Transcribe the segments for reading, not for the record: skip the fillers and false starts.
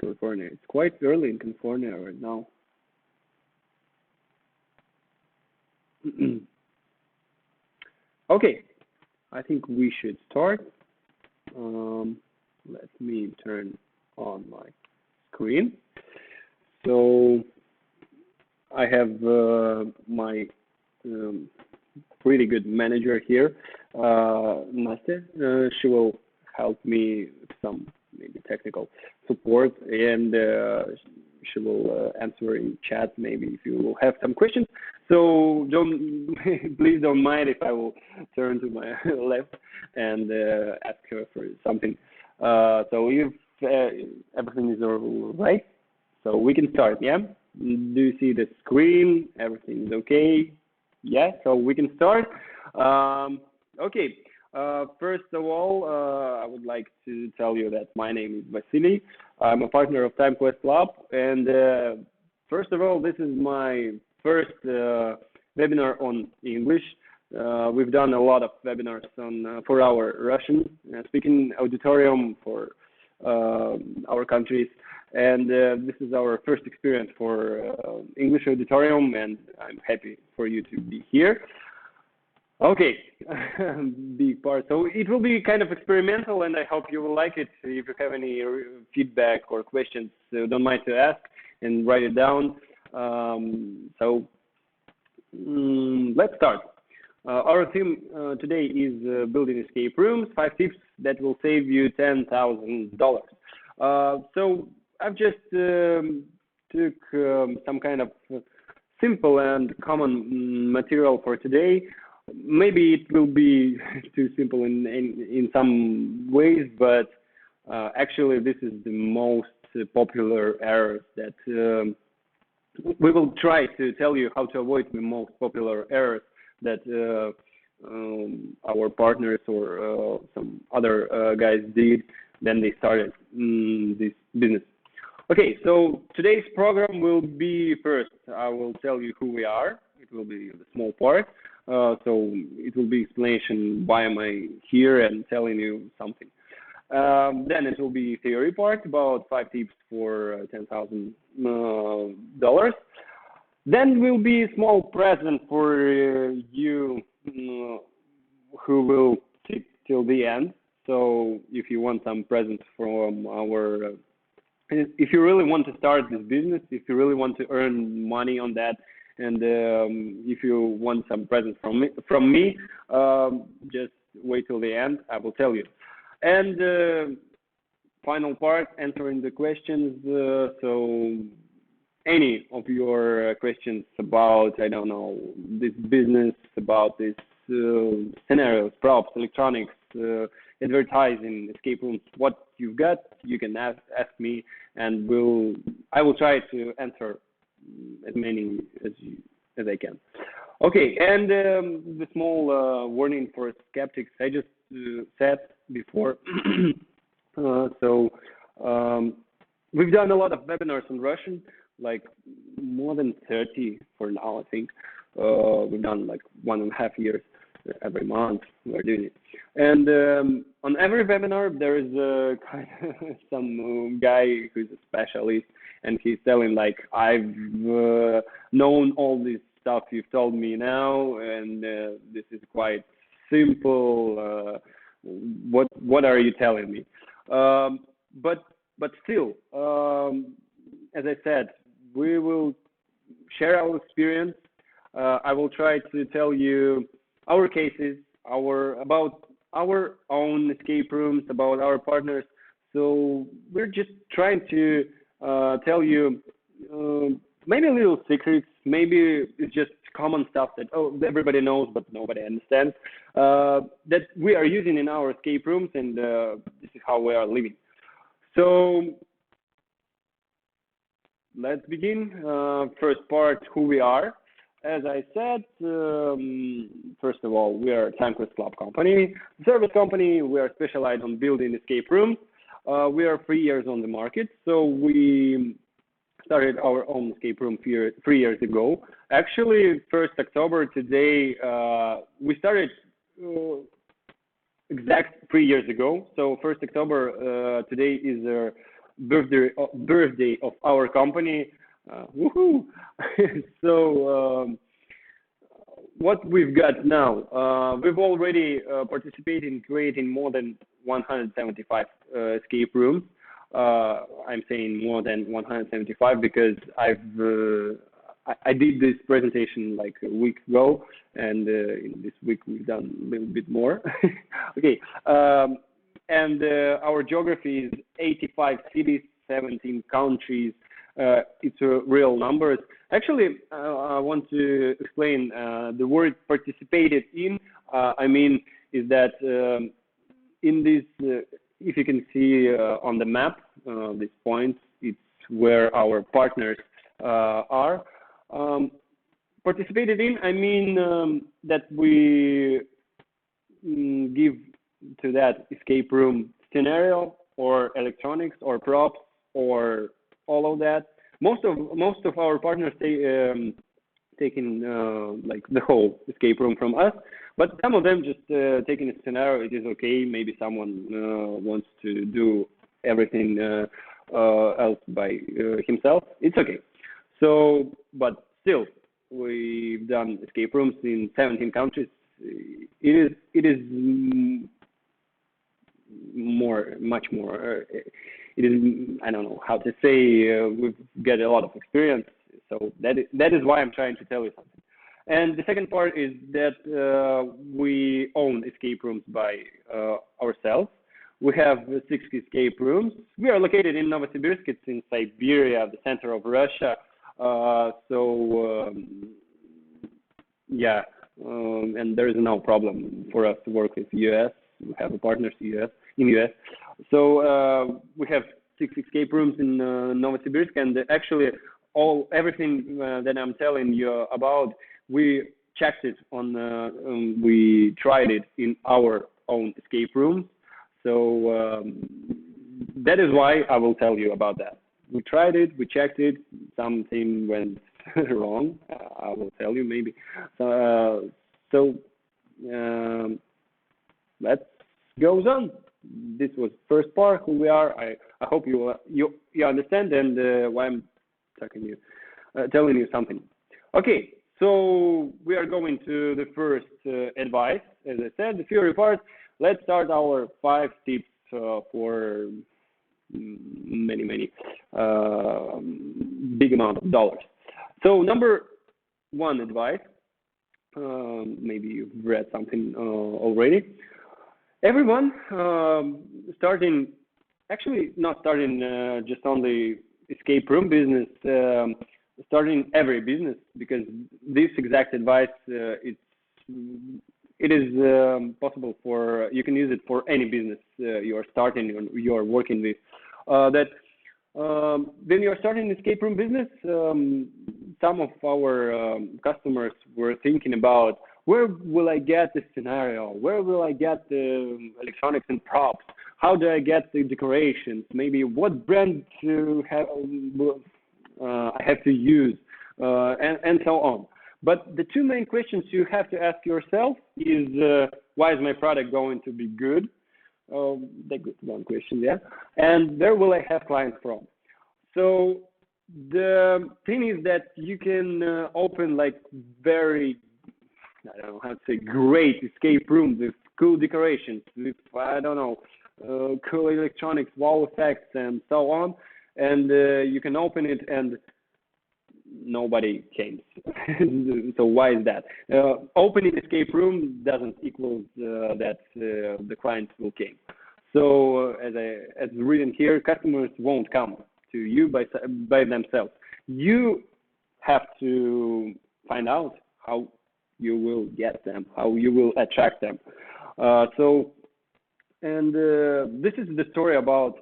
California. It's quite early in California right now. Okay, I think we should start. Let me turn on my screen. So I have my pretty good manager here, Nastya. She will help me with some maybe technical support, and she will answer in chat maybe if you will have some questions. So please don't mind if I will turn to my left and ask her for something. So if everything is all right, so we can start, yeah? Do you see the screen? Everything is okay? Yeah, so we can start. Okay, first of all, I would like to tell you that my name is Vasily. I'm a partner of TimeQuest Lab, and first of all, this is my first webinar on English. We've done a lot of webinars on for our Russian speaking auditorium for our countries, and this is our first experience for English auditorium, and I'm happy for you to be here. Okay, big part. So it will be kind of experimental, and I hope you will like it. If you have any feedback or questions, don't mind to ask and write it down. Let's start. Our theme today is building escape rooms, 5 tips that will save you $10,000. So I've just took some kind of simple and common material for today. Maybe it will be too simple in some ways, but actually this is the most popular errors that we will try to tell you how to avoid the most popular errors that our partners or some other guys did when they started this business. Okay, so today's program will be first, I will tell you who we are. It will be the small part. So it will be explanation why am I here and telling you something. Then it will be theory part about 5 tips for $10,000. Then will be a small present for you who will stick till the end. So if you want some presents from our, if you really want to start this business, if you really want to earn money on that, and if you want some presents from me, just wait till the end. I will tell you. And final part, answering the questions. So any of your questions about, I don't know, this business, about this scenarios, props, electronics, advertising, escape rooms, what you've got, you can ask me, and I will try to answer as many as I can. Okay, and the small warning for skeptics, I just said before. We've done a lot of webinars in Russian, like more than 30 for now, I think. We've done like 1.5 years every month we're doing it. And on every webinar, there is kind of some guy who's a specialist, and he's telling like, I've known all this stuff you've told me now, and this is quite simple. What are you telling me? But still, as I said, we will share our experience. I will try to tell you our cases, about our own escape rooms, about our partners. So we're just trying to tell you maybe little secrets, maybe it's just common stuff that everybody knows but nobody understands, that we are using in our escape rooms, and this is how we are living. So let's begin. First part, who we are. As I said, first of all, we are a TimeQuest Lab company, service company. We are specialized on building escape rooms. We are 3 years on the market, so we started our own escape room 3 years ago. Actually, 1st October today, we started exact 3 years ago. So 1st October today is birthday of our company. Woohoo! So what we've got now, we've already participated in creating more than 175 escape rooms. I'm saying more than 175 because I did this presentation like a week ago, and in this week we've done a little bit more. Okay, and our geography is 85 cities, 17 countries. It's real numbers. Actually, I want to explain the word participated in. I mean, is that in this, if you can see on the map, these points, it's where our partners are. Participated in, I mean that we give to that escape room scenario or electronics or props or all of that. Most of our partners taking like the whole escape room from us, but some of them just taking a scenario. It is okay. Maybe someone wants to do everything else by himself. It's okay. So, but still, we've done escape rooms in 17 countries. It is much more. It is, I don't know how to say, we've got a lot of experience. So that is why I'm trying to tell you something. And the second part is that we own escape rooms by ourselves. We have 6 escape rooms. We are located in Novosibirsk. It's in Siberia, the center of Russia. Yeah, and there is no problem for us to work with US. We have partners in US. So we have 6 escape rooms in Novosibirsk, and actually everything that I'm telling you about, we checked it on. We tried it in our own escape rooms. So that is why I will tell you about that. We tried it, we checked it, something went wrong. I will tell you maybe. Let's goes on. This was first part, who we are. I hope you understand and why I'm telling you something. Okay, so we are going to the first advice. As I said, the theory part. Let's start our 5 tips for many big amount of dollars. So number 1 advice, maybe you've read something already. Everyone not starting just only escape room business, starting every business, because this exact advice it is possible for, you can use it for any business you are starting or you are working with. When you are starting an escape room business, some of our customers were thinking about, where will I get the scenario? Where will I get the electronics and props? How do I get the decorations? Maybe what brand I have to use, and so on. But the 2 main questions you have to ask yourself is, why is my product going to be good? That's one question, yeah. And where will I have clients from? So the thing is that you can open like very, I don't know how to say, great escape rooms with cool decorations, with, I don't know, cool electronics, wow effects, and so on. And you can open it and nobody came. So why is that? Opening escape room doesn't equal that the clients will came. So as written here, customers won't come to you by themselves. You have to find out how you will get them, how you will attract them. This is the story about,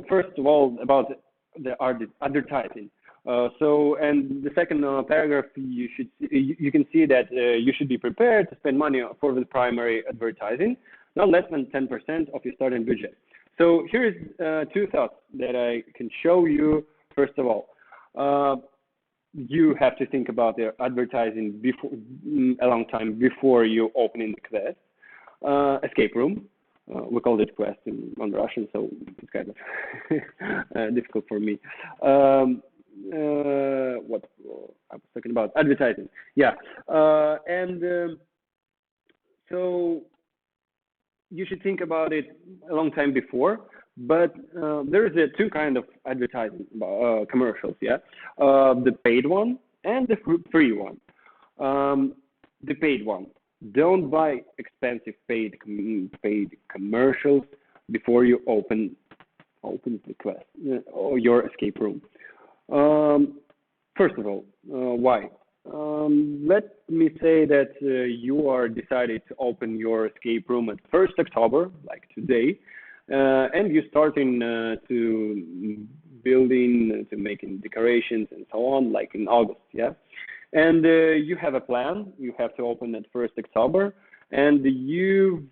first of all, about the advertising. And the second paragraph, you can see that you should be prepared to spend money for the primary advertising, not less than 10% of your starting budget. So here's 2 thoughts that I can show you. First of all, you have to think about the advertising a long time before you open the class, escape room. We called it quest on Russian, so it's kind of difficult for me. What I was talking about, advertising. Yeah, so you should think about it a long time before. But there is two kind of advertising commercials. Yeah, the paid one and the free one. The paid one. Don't buy expensive paid commercials before you open the quest or your escape room. First of all, why? Let me say that you are decided to open your escape room at 1st October, like today, and you're starting to building, to making decorations and so on, like in August, yeah? And you have a plan. You have to open at 1st October, and you've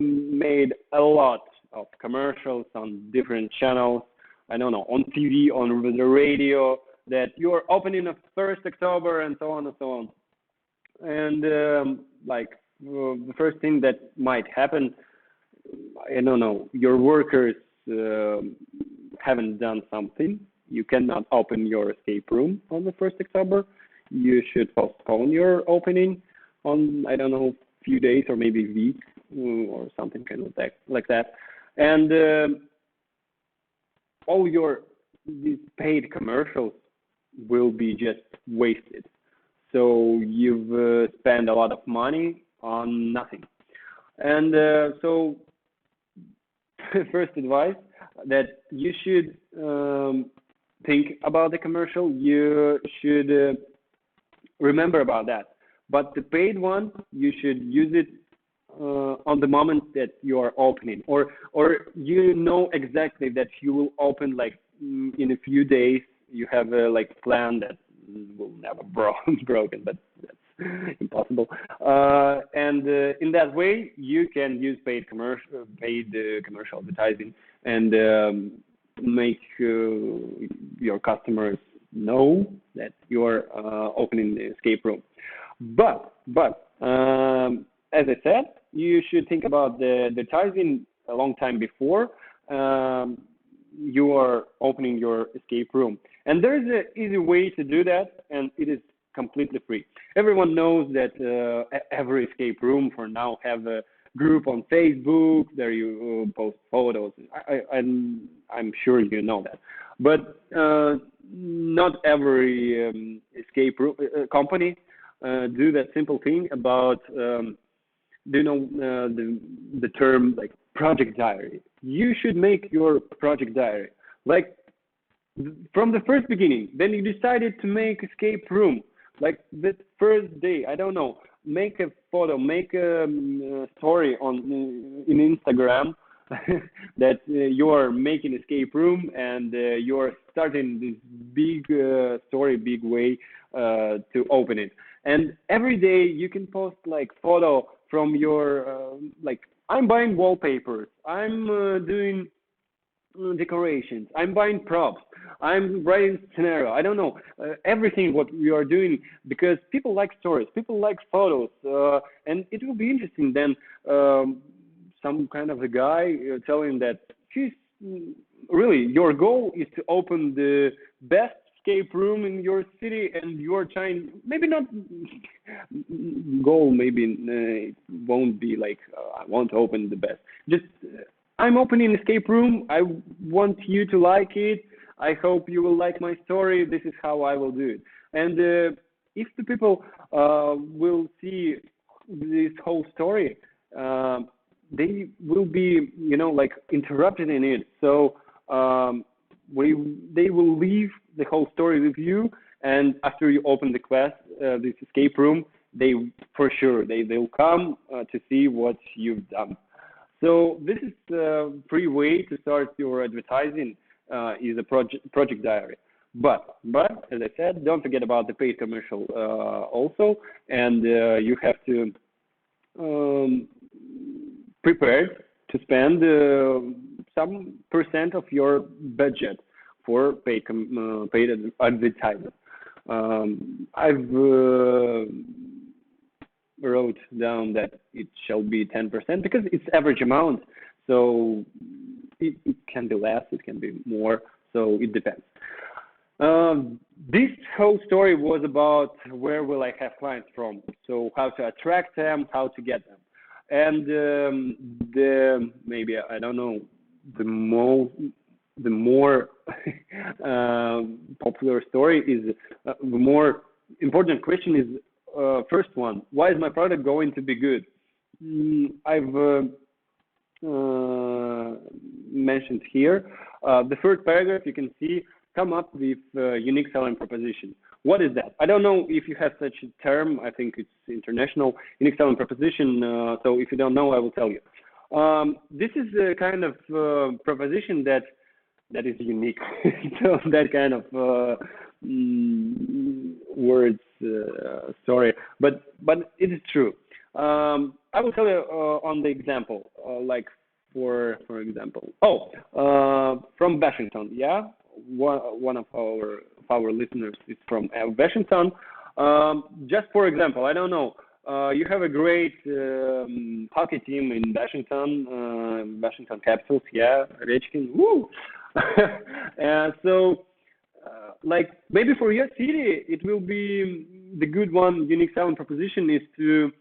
made a lot of commercials on different channels. I don't know, on TV, on the radio, that you're opening at 1st October, and so on and so on. And the first thing that might happen, I don't know, your workers haven't done something. You cannot open your escape room on the 1st October. You should postpone your opening on, I don't know, few days or maybe a week or something kind of like that. And all these paid commercials will be just wasted. So you've spent a lot of money on nothing. And so first advice that you should think about the commercial. You should remember about that. But the paid one, you should use it on the moment that you are opening, or you know exactly that you will open like in a few days. You have a plan that will never broken, but that's impossible. And in that way, you can use paid commercial advertising and make your customers know that you're opening the escape room. But as I said, you should think about the advertising a long time before you are opening your escape room. And there's an easy way to do that, and it is completely free. Everyone knows that every escape room for now have a group on Facebook. There you post photos. I'm sure you know that. But not every escape room company do that simple thing about the term like project diary. You should make your project diary like from the first beginning. Then you decided to make escape room, like the first day, I don't know, make a photo, make a story in Instagram that you are making escape room, and you are starting this big story, big way to open it. And every day you can post like photo from your like, I'm buying wallpapers, I'm doing decorations, I'm buying props, I'm writing scenario, I don't know, everything what we are doing, because people like stories, people like photos, and it will be interesting then some kind of a guy telling that he's really, your goal is to open the best escape room in your city, and you're trying, maybe not goal, maybe it won't be like I want to open the best, just I'm opening escape room, I want you to like it, I hope you will like my story, this is how I will do it. And if the people will see this whole story, they will be, like interrupted in it. So they will leave the whole story with you, and after you open the quest, this escape room, for sure they'll come to see what you've done. So this is a free way to start your advertising, is a project diary. But as I said, don't forget about the paid commercial also, and you have to prepare to spend some percent of your budget for paid advertising. I've wrote down that it shall be 10% because it's average amount. So it can be less, it can be more, so it depends. This whole story was about where will I have clients from, so how to attract them, how to get them. And the maybe, I don't know, the more popular story is the more important question is first one: why is my product going to be good? I've mentioned here the third paragraph. You can see come up with unique selling proposition. What is that? I don't know if you have such a term. I think it's international unique selling proposition. So if you don't know, I will tell you. This is a kind of proposition that is unique. So that kind of words, sorry, but it is true. I will tell you on the example, like for example, from Washington, yeah, one of our listeners is from Washington. Just for example, I don't know. You have a great hockey team in Washington Capitals, yeah, Redskins, woo! So, like maybe for your city, it will be the good one. Unique selling proposition is to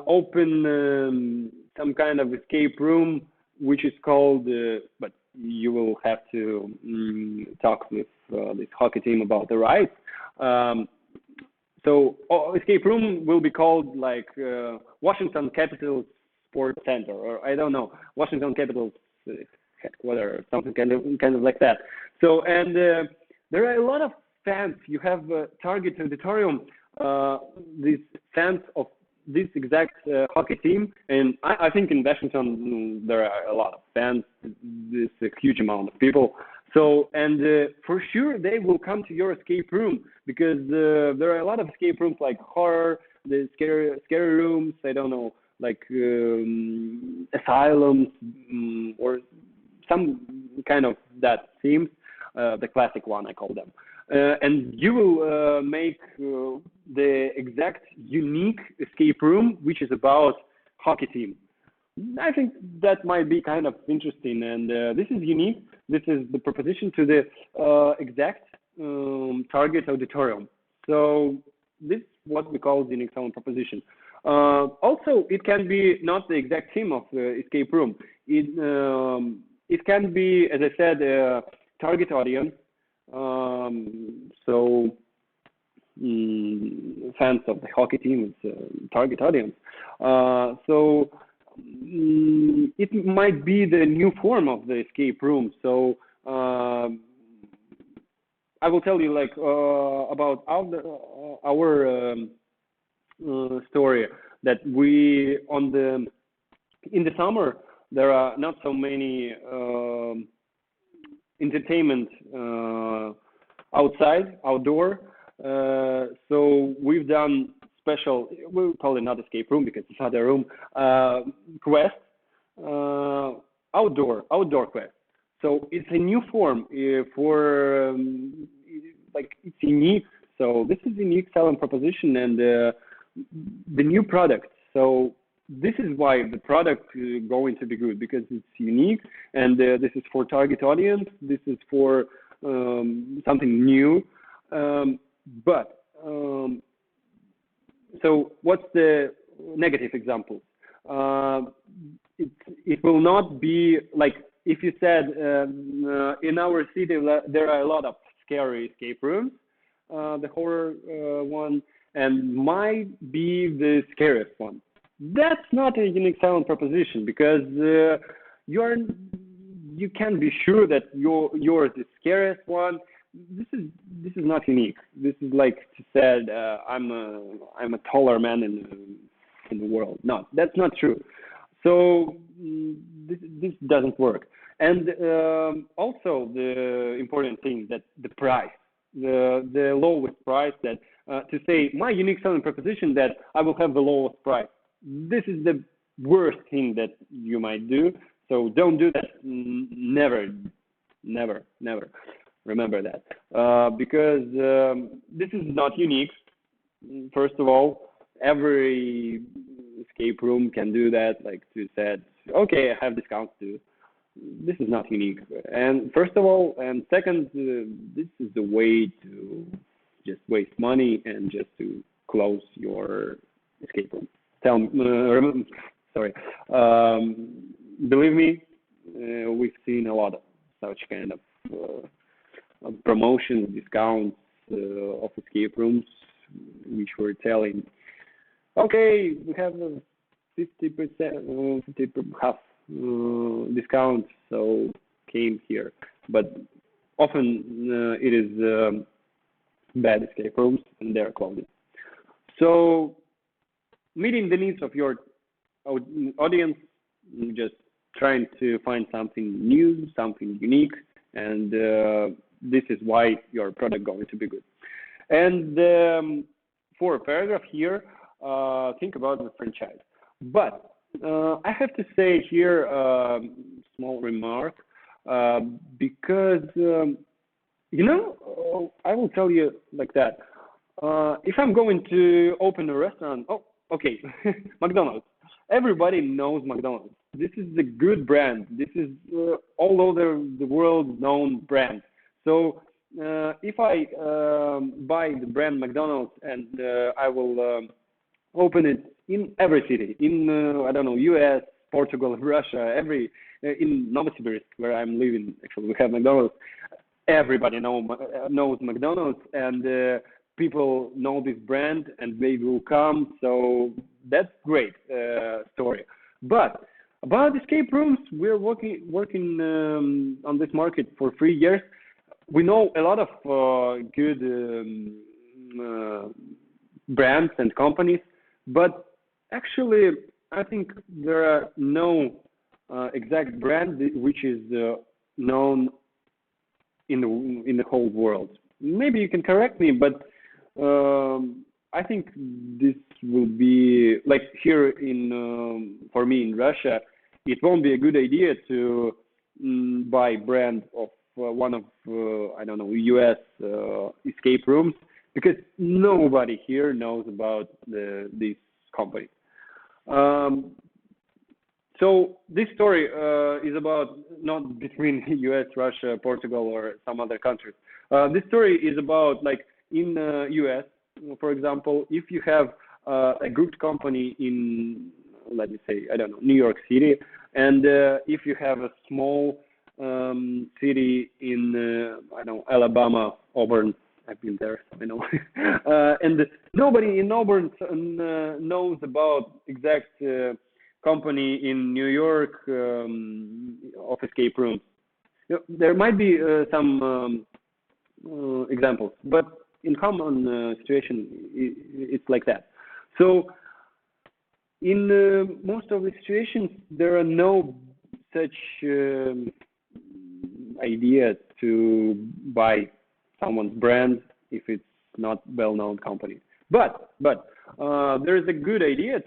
open some kind of escape room, which is called, but you will have to talk with this hockey team about the rights. So escape room will be called like Washington Capitals Sports Center, or I don't know, Washington Capitals headquarters, or something kind of like that. So, and there are a lot of fans. You have target auditorium, these fans of this exact hockey team, and I think in Washington there are a lot of fans. There's a huge amount of people. So, and for sure they will come to your escape room because there are a lot of escape rooms like horror, the scary rooms. I don't know, like asylums or some kind of that themes. The classic one, I call them. And you will make the exact unique escape room, which is about hockey team. I think that might be kind of interesting, and this is unique. This is the proposition to the exact target auditorium. So this is what we call the unique selling proposition. Also, it can be not the exact theme of the escape room. It can be, as I said, target audience. So fans of the hockey team is target audience. So it might be the new form of the escape room. So I will tell you like about our story that we in the summer there are not so many entertainment outdoor. So we've done special, we'll call it not escape room because it's not a room, quest, outdoor quest. So it's a new form for, like it's unique. So this is a unique selling proposition and the new product. So this is why the product is going to be good because it's unique and this is for target audience. This is for something new. So what's the negative example? It will not be like if you said in our city there are a lot of scary escape rooms, the horror one, and might be the scariest one. That's not a unique selling proposition because you can be sure that yours is the scariest one. This is not unique. This is like to said I'm a taller man in the world. No, that's not true. So this doesn't work. And also the important thing that the price, the lowest price, that to say my unique selling proposition that I will have the lowest price. This is the worst thing that you might do. So don't do that. Never. Remember that. Because this is not unique. First of all, every escape room can do that, like to said, okay, I have discounts too. This is not unique. And first of all, and second, this is the way to just waste money and just to close your escape room. Tell me, sorry. Believe me, we've seen a lot of such kind of promotions, discounts of escape rooms, which were telling, okay, we have a 50%, 50 half discount, so came here. But often it is bad escape rooms and they're closing. So meeting the needs of your audience, just trying to find something new, something unique, and this is why your product going to be good. And for a paragraph here, think about the franchise. But I have to say here a small remark, because, you know, I will tell you like that. If I'm going to open a restaurant, oh, okay, McDonald's. Everybody knows McDonald's. This is a good brand. This is all over the world known brand. So if I buy the brand McDonald's and I will open it in every city, in I don't know, US, Portugal, Russia, in Novosibirsk, where I'm living, actually we have McDonald's. Everybody knows McDonald's, and people know this brand, and they will come. So that's great story. But about escape rooms, we're working on this market for 3 years. We know a lot of good brands and companies, but actually, I think there are no exact brand which is known in the whole world. Maybe you can correct me, but I think this will be like here in for me in Russia. It won't be a good idea to buy brand of one of I don't know, US escape rooms, because nobody here knows about this company. So this story is about not between US, Russia, Portugal, or some other countries. This story is about like in US, for example, if you have a good company in, let me say, I don't know, New York City, and if you have a small city in, I don't know, Alabama, Auburn, I've been there, so I know, and nobody in Auburn knows about exact company in New York of escape rooms. There might be some examples, but in common situation, it's like that. So in most of the situations, there are no such idea to buy someone's brand if it's not well-known company. But there is a good idea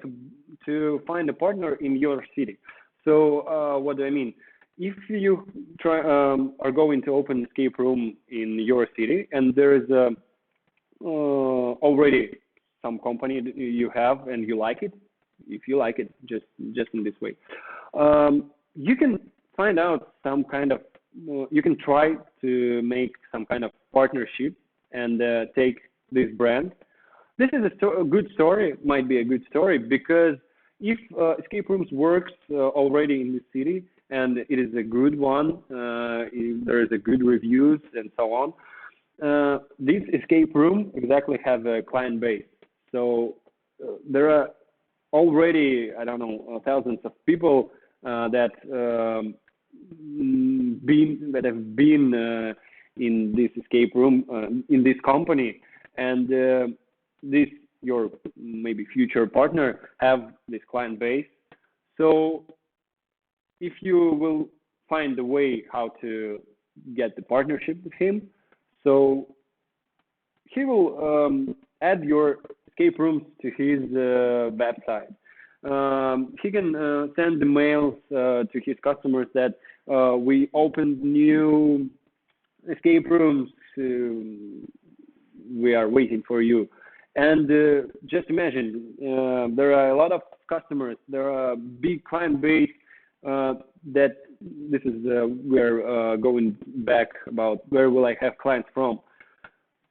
to find a partner in your city. So what do I mean? If you are going to open an escape room in your city, and there is already some company that you have and you like it, if you like it, just in this way, you can find out some kind of, you can try to make some kind of partnership and take this brand. This is a good story, might be a good story, because if escape rooms works already in the city and it is a good one, there is a good reviews and so on, this escape room exactly have a client base. So there are already, I don't know, thousands of people that have been in this escape room, in this company, and this your maybe future partner have this client base. So if you will find a way how to get the partnership with him, so he will add your escape rooms to his website. He can send the mails to his customers that we opened new escape rooms, we are waiting for you. And just imagine, there are a lot of customers. There are big client base that this is we're going back about where will I have clients from.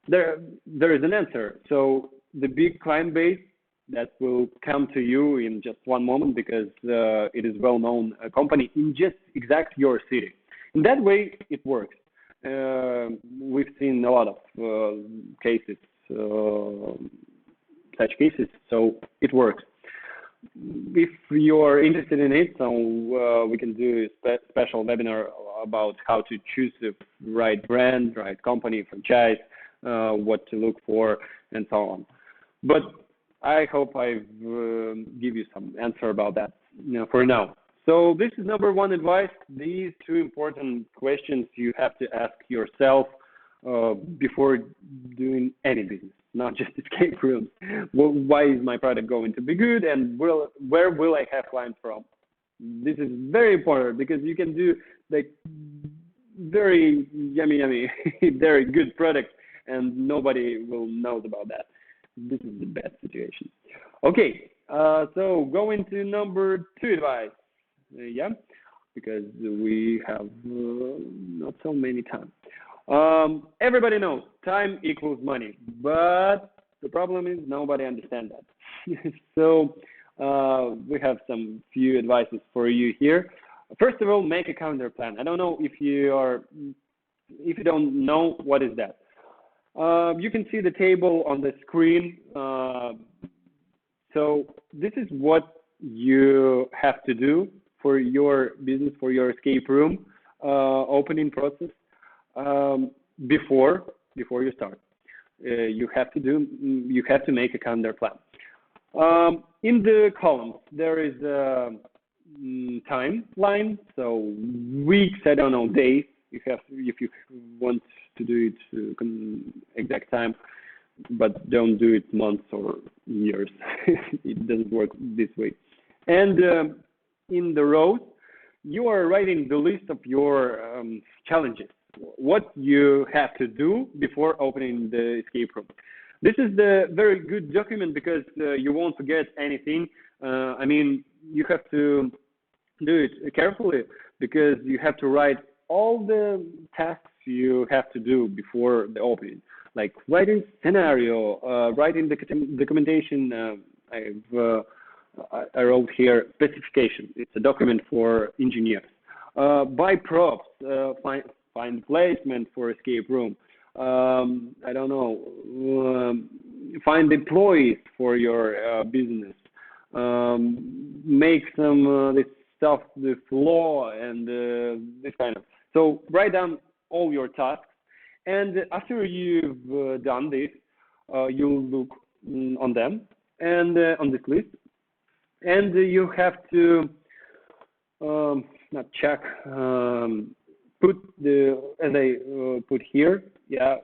There is an answer. So the big client base that will come to you in just one moment because it is well-known company in just exact your city. In that way, it works. We've seen a lot of cases, such cases, so it works. If you're interested in it, so we can do a special webinar about how to choose the right brand, right company, franchise, what to look for, and so on. But I hope I've give you some answer about that for now. So this is number one advice. These two important questions you have to ask yourself before doing any business, not just escape rooms. Well, why is my product going to be good, and where will I have clients from? This is very important because you can do like very yummy, very good product, and nobody will know about that. This is the bad situation. Okay, so going to number two advice. Yeah, because we have not so many time. Everybody knows time equals money, but the problem is nobody understands that. So we have some few advices for you here. First of all, make a calendar plan. I don't know if you don't know what is that. You can see the table on the screen. So this is what you have to do for your business, for your escape room opening process before you start. You have to make a calendar plan. In the columns there is a timeline, so weeks, I don't know, days. If you want to do it exact time, but don't do it months or years. It doesn't work this way. And in the rows, you are writing the list of your challenges, what you have to do before opening the escape room. This is the very good document because you won't forget anything. I mean, you have to do it carefully because you have to write all the tasks you have to do before the opening, like writing scenario, writing the documentation. I wrote here specification. It's a document for engineers. Buy props, find placement for escape room. I don't know. Find employees for your business. Make some this stuff, the flow and this kind of. So write down all your tasks, and after you've done this, you'll look on them and on this list, and you have to not check, put the as I put here, yeah,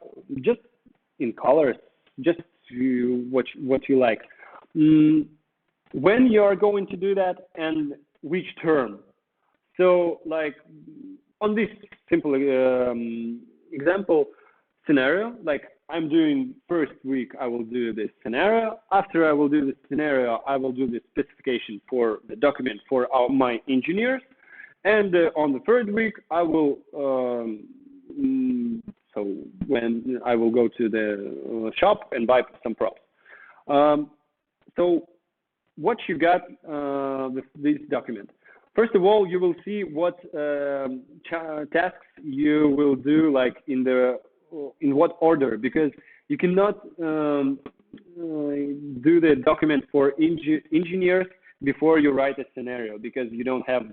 just in colors, just what you like. When you are going to do that and which term. So like on this simple example scenario, like I'm doing first week, I will do this scenario. After I will do this scenario, I will do the specification for the document for my engineers. And on the third week, I will, so when I will go to the shop and buy some props. So what you got with this document? First of all, you will see what tasks you will do, like in what order, because you cannot do the document for engineers before you write a scenario, because you don't have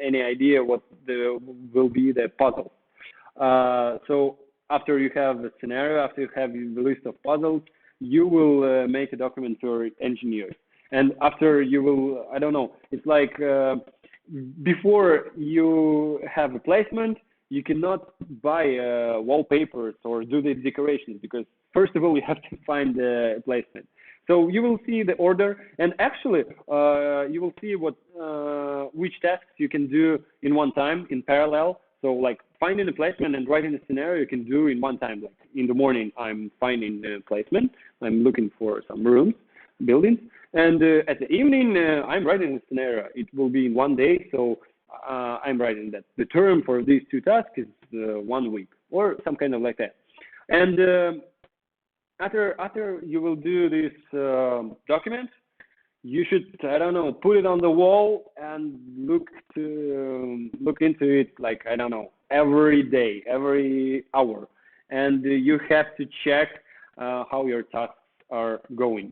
any idea what will be the puzzle. So after you have the scenario, after you have the list of puzzles, you will make a document for engineers. And after you will, I don't know, it's like before you have a placement, you cannot buy wallpapers or do the decorations, because first of all, you have to find the placement. So you will see the order, and actually you will see which tasks you can do in one time, in parallel. So like finding the placement and writing the scenario you can do in one time. Like in the morning, I'm finding the placement. I'm looking for some rooms, buildings. And at the evening, I'm writing a scenario. It will be in 1 day, so I'm writing that the term for these two tasks is 1 week or some kind of like that. And after you will do this document, you should, I don't know, put it on the wall and look into it, like, I don't know, every day, every hour, and you have to check how your tasks are going.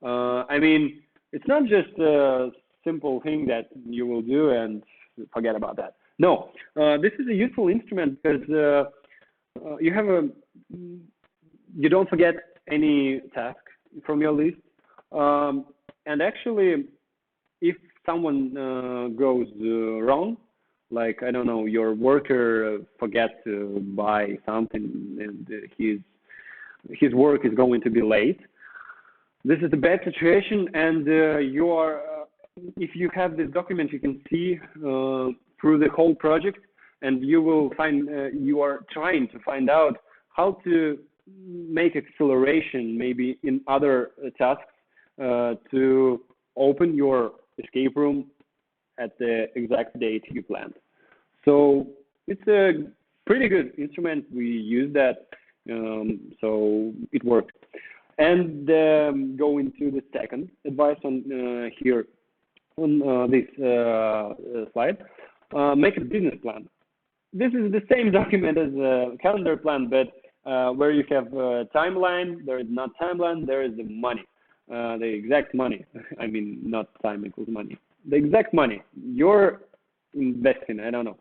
I mean, it's not just a simple thing that you will do and forget about that. No, this is a useful instrument because you don't forget any task from your list. And actually, if someone goes wrong, like, I don't know, your worker forgets to buy something and his work is going to be late, this is a bad situation, and you are, if you have this document, you can see through the whole project, and you will find, you are trying to find out how to make acceleration maybe in other tasks to open your escape room at the exact date you planned. So it's a pretty good instrument. We use that, so it works. And going to the second advice on here on this slide, make a business plan. This is the same document as a calendar plan, but where you have a timeline, there is not timeline, there is the money, the exact money. I mean, not time equals money. The exact money you're investing. I don't know.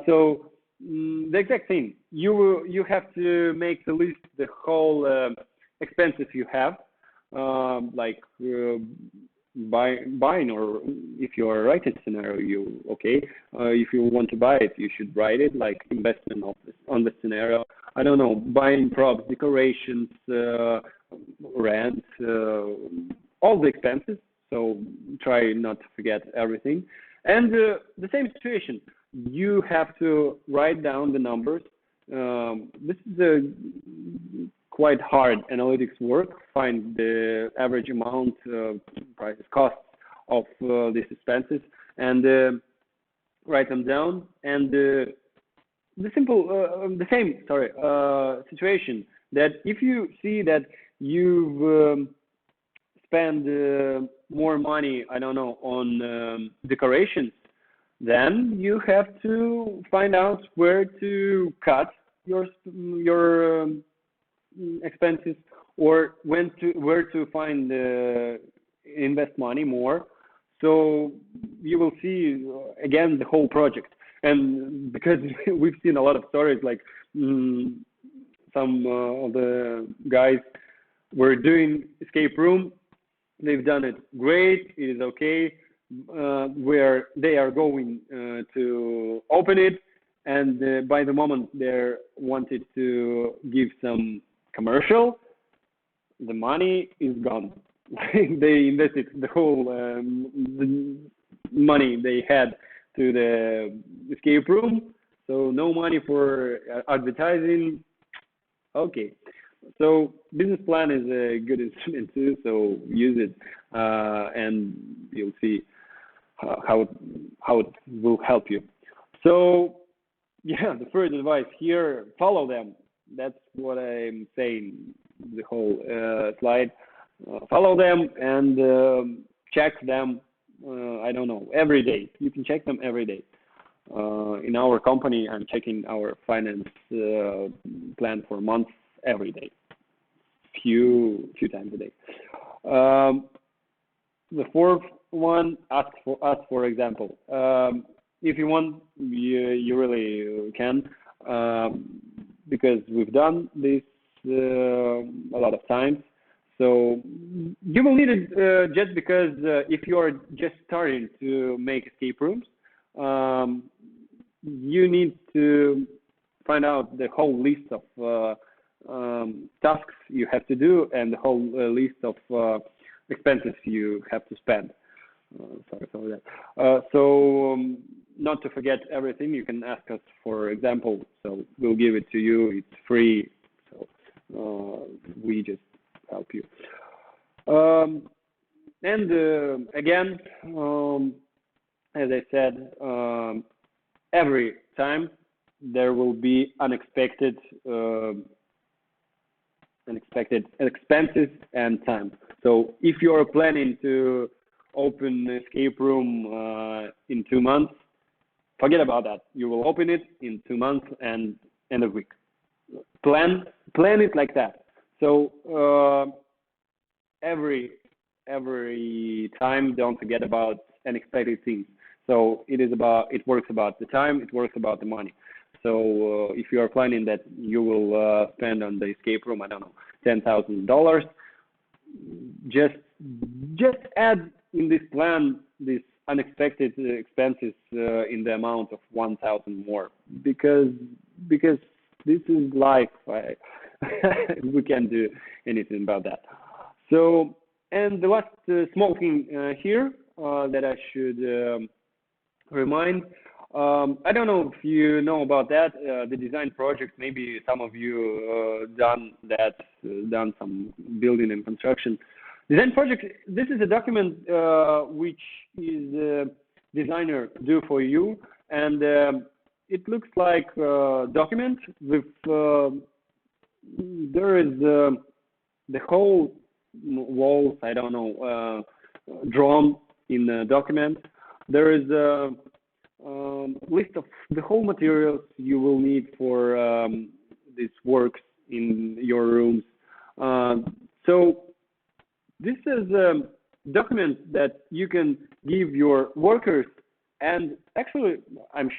So the exact thing. You have to make the list, the whole expenses you have, like buying, or if you are writing scenario, if you want to buy it, you should write it, like investment on the scenario. I don't know, buying props, decorations, rent, all the expenses. So try not to forget everything. And the same situation, you have to write down the numbers. This is a quite hard analytics work. Find the average amount, prices, costs of these expenses, and write them down. And the same situation, that if you see that you've spend more money, I don't know, on decorations, then you have to find out where to cut your expenses, or where to find invest money more. So you will see again the whole project. And because we've seen a lot of stories, like some of the guys were doing escape room. They've done it great. It is okay. Where they are going to open it, and by the moment they wanted to give some commercial, the money is gone. They invested the whole the money they had to the escape room, so no money for advertising. Okay. So business plan is a good instrument too, so use it, and you'll see how it will help you. So yeah, the first advice here, follow them. That's what I'm saying, the whole slide. Follow them and check them, I don't know, every day. You can check them every day. In our company, I'm checking our finance plan for months every day, few times a day. The fourth one, ask for example. If you want, you really can, because we've done this a lot of times. So you will need it just because if you are just starting to make escape rooms, you need to find out the whole list of tasks you have to do, and the whole list of expenses you have to spend. Sorry for that. So not to forget everything, you can ask us for example. So we'll give it to you. It's free. So we just help you. And again, as I said, every time there will be unexpected expenses and time. So if you're planning to open an escape room in 2 months, forget about that. You will open it in 2 months and end of week. Plan it like that. So every time, don't forget about unexpected things. So it works about the time, it works about the money. So if you are planning that you will spend on the escape room, I don't know, $10,000, just add in this plan these unexpected expenses in the amount of 1,000 more, because this is life. We can't do anything about that. So, and the last small thing here that I should remind. I don't know if you know about that, the design project. Maybe some of you done some building and construction. Design project, this is a document which is designer do for you, and it looks like a document with, there is the whole walls, I don't know, drawn in the document. There is a list of the whole materials you will need for these works in your rooms. So this is a document that you can give your workers, and actually I'm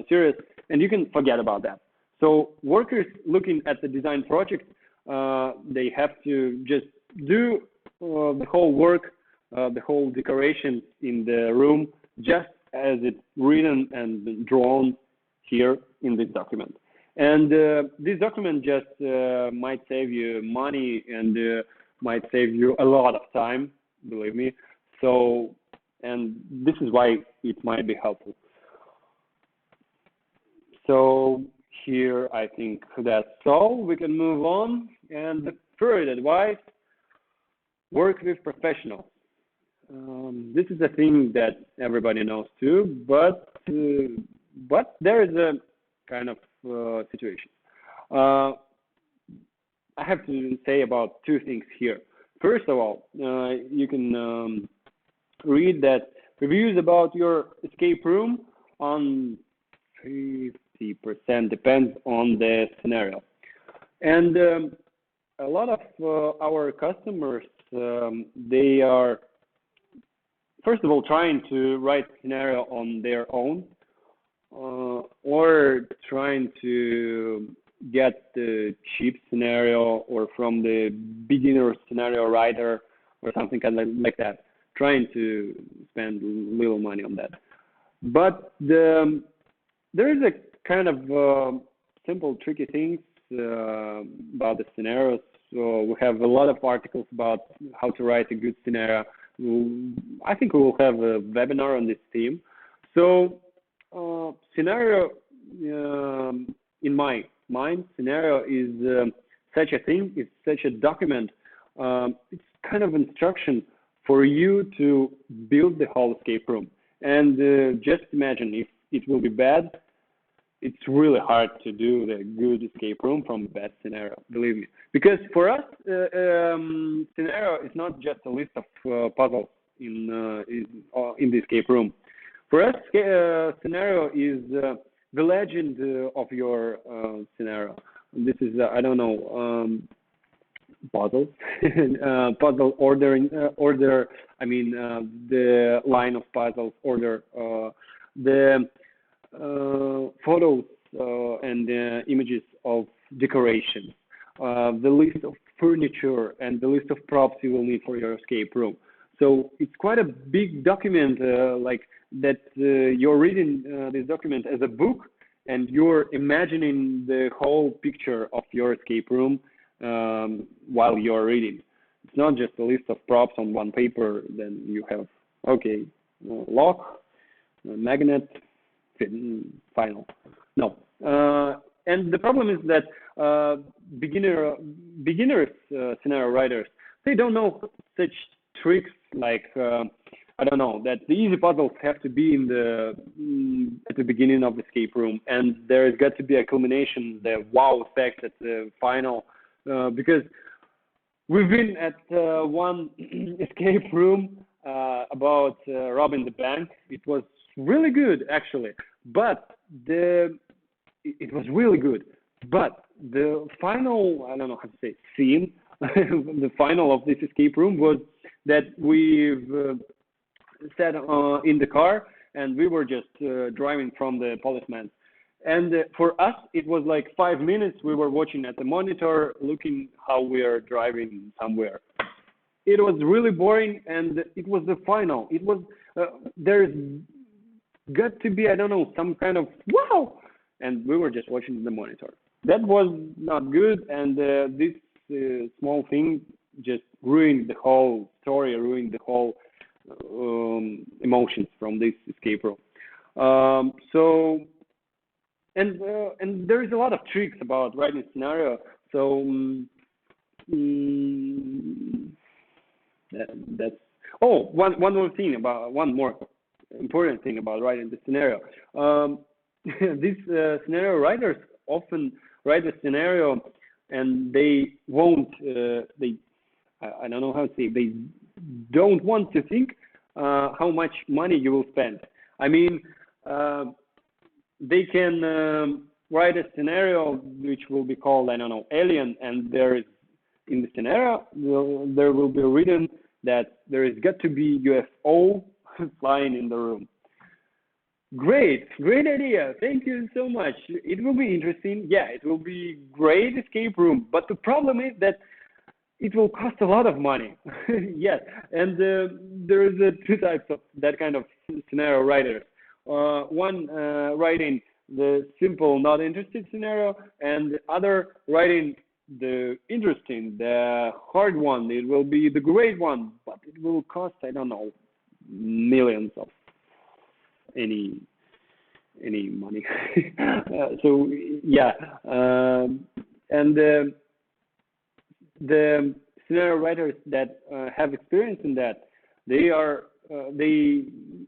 serious, and you can forget about that. So workers looking at the design project, they have to just do the whole work, the whole decoration in the room, just as it's written and drawn here in this document. And this document just might save you money and might save you a lot of time, believe me. So, and this is why it might be helpful. So here, I think that's all. We can move on. And the third advice, work with professionals. This is a thing that everybody knows too, but there is a kind of situation. I have to say about two things here. First of all, you can read that reviews about your escape room on 50% depends on the scenario. And a lot of our customers, they are, first of all, trying to write scenario on their own, or trying to get the cheap scenario or from the beginner scenario writer or something kind of like that, trying to spend little money on that. But there is a kind of simple, tricky things about the scenarios. So we have a lot of articles about how to write a good scenario. I think we will have a webinar on this theme. So scenario, in my mind, scenario is such a thing, it's such a document. It's kind of instruction for you to build the whole escape room. And just imagine if it will be bad, it's really hard to do the good escape room from a bad scenario, believe me. Because for us, scenario is not just a list of puzzles in the escape room. For us, scenario is the legend of your scenario. This is, I don't know, puzzles, puzzle ordering, I mean, the line of puzzles, order, the photos and images of decoration, the list of furniture and the list of props you will need for your escape room. So it's quite a big document, like that you're reading this document as a book, and you're imagining the whole picture of your escape room while you're reading. It's not just a list of props on one paper. Then you have, okay, lock, magnet, final. No. And the problem is that beginners, scenario writers, they don't know such tricks like I don't know, that the easy puzzles have to be in the at the beginning of the escape room, and there's got to be a culmination, the wow effect at the final, because we've been at one escape room about robbing the bank. It was really good actually, but it was really good. But the final, I don't know how to say, scene, the final of this escape room was that we've sat in the car and we were just driving from the policeman. And for us, it was like 5 minutes. We were watching at the monitor, looking how we are driving somewhere. It was really boring, and it was the final. It was there's got to be, I don't know, some kind of wow, and we were just watching the monitor. That was not good, and this small thing just ruined the whole story, ruined the whole emotions from this escape room. And there is a lot of tricks about writing scenario. So that's one more thing about one more important thing about writing the scenario. These scenario writers often write a scenario and they won't I don't know how to say, they don't want to think how much money you will spend. I mean, they can write a scenario which will be called, I don't know, Alien, and there is in the scenario there will be written that there is got to be UFO flying in the room. Great idea. Thank you so much. It will be interesting. Yeah, it will be great escape room. But the problem is that it will cost a lot of money. Yes, and there is two types of that kind of scenario writers. One writing the simple, not interested scenario, and the other writing the interesting, the hard one. It will be the great one, but it will cost, I don't know, millions of any money. So yeah, and the scenario writers that have experience in that, they are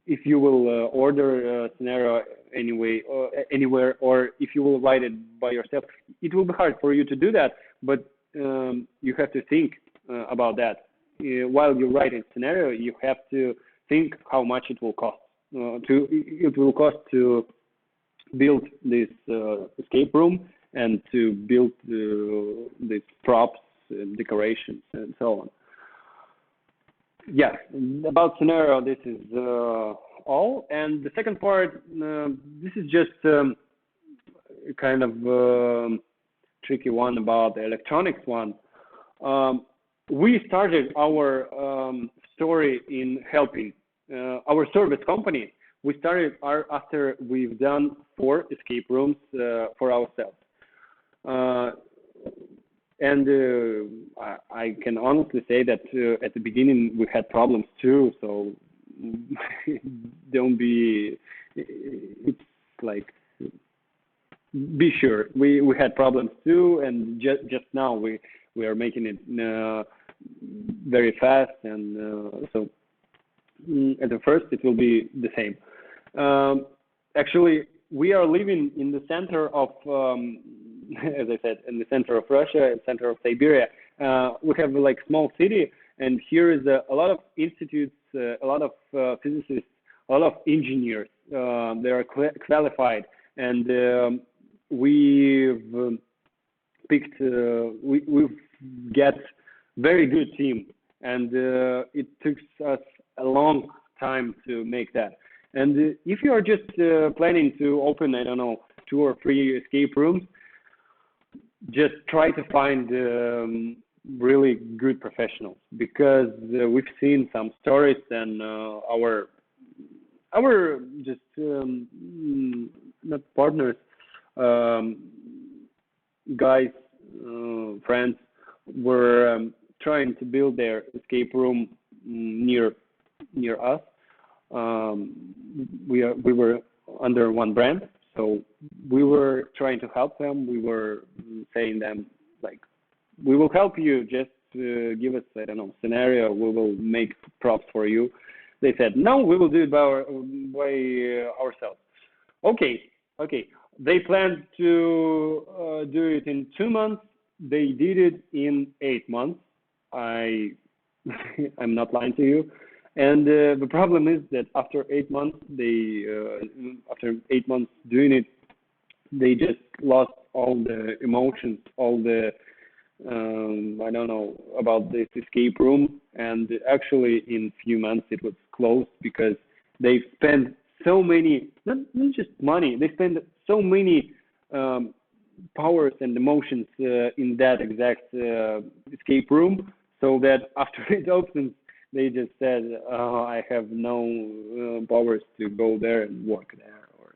if you will order a scenario anywhere, or if you will write it by yourself, it will be hard for you to do that, but you have to think about that. While you write a scenario, you have to think how much it will cost. It will cost to build this escape room and to build these props, decorations, and so on. Yeah, about scenario, this is all. And the second part, this is just kind of tricky one about the electronics one. We started our story in helping our service company. We started after we've done 4 escape rooms for ourselves. And I can honestly say that at the beginning we had problems too. So don't be, it's like, be sure we had problems too. And just now we are making it very fast. And so at the first it will be the same. Actually, we are living in the center of, as I said, in the center of Russia, in the center of Siberia. We have like small city, and here is a lot of institutes, a lot of physicists, a lot of engineers. They are qualified, and we've picked, we've get very good team, and it took us a long time to make that. And if you are just planning to open, I don't know, 2 or 3 escape rooms, just try to find really good professionals, because we've seen some stories, and our just not partners, guys, friends were trying to build their escape room near us. We were under one brand, so we were trying to help them. We were saying them like, we will help you, just give us, I don't know, scenario. We will make props for you. They said, no, we will do it by ourselves. Okay. They planned to do it in 2 months. They did it in 8 months. I'm not lying to you. And the problem is that after 8 months, after 8 months doing it, they just lost all the emotions, all the I don't know about this escape room. And actually, in few months, it was closed because they spent so many, not just money, they spent so many powers and emotions in that exact escape room, so that after it opens, they just said, oh, I have no powers to go there and work there or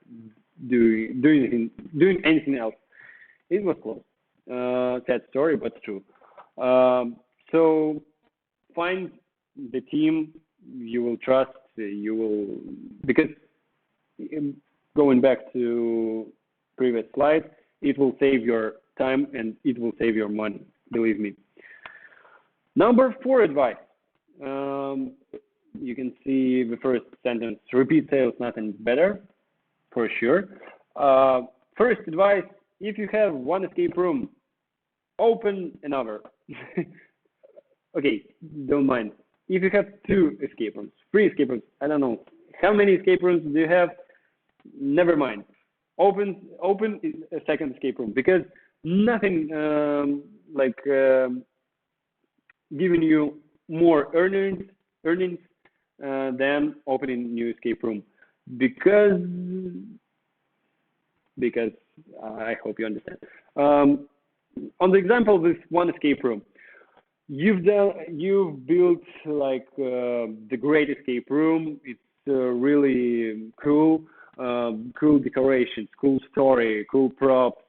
doing anything else. It was close. Sad story, but true. So find the team you will trust. You will, because going back to previous slide, it will save your time and it will save your money. Believe me. Number 4 advice. You can see the first sentence. Repeat sales, nothing better, for sure. First advice: if you have one escape room, open another. Okay, don't mind. If you have 2 escape rooms, 3 escape rooms, I don't know how many escape rooms do you have. Never mind. Open a second escape room, because nothing giving you more earnings than opening new escape room, because I hope you understand. On the example of this one escape room, you've built like the great escape room. It's really cool, cool decorations, cool story, cool props.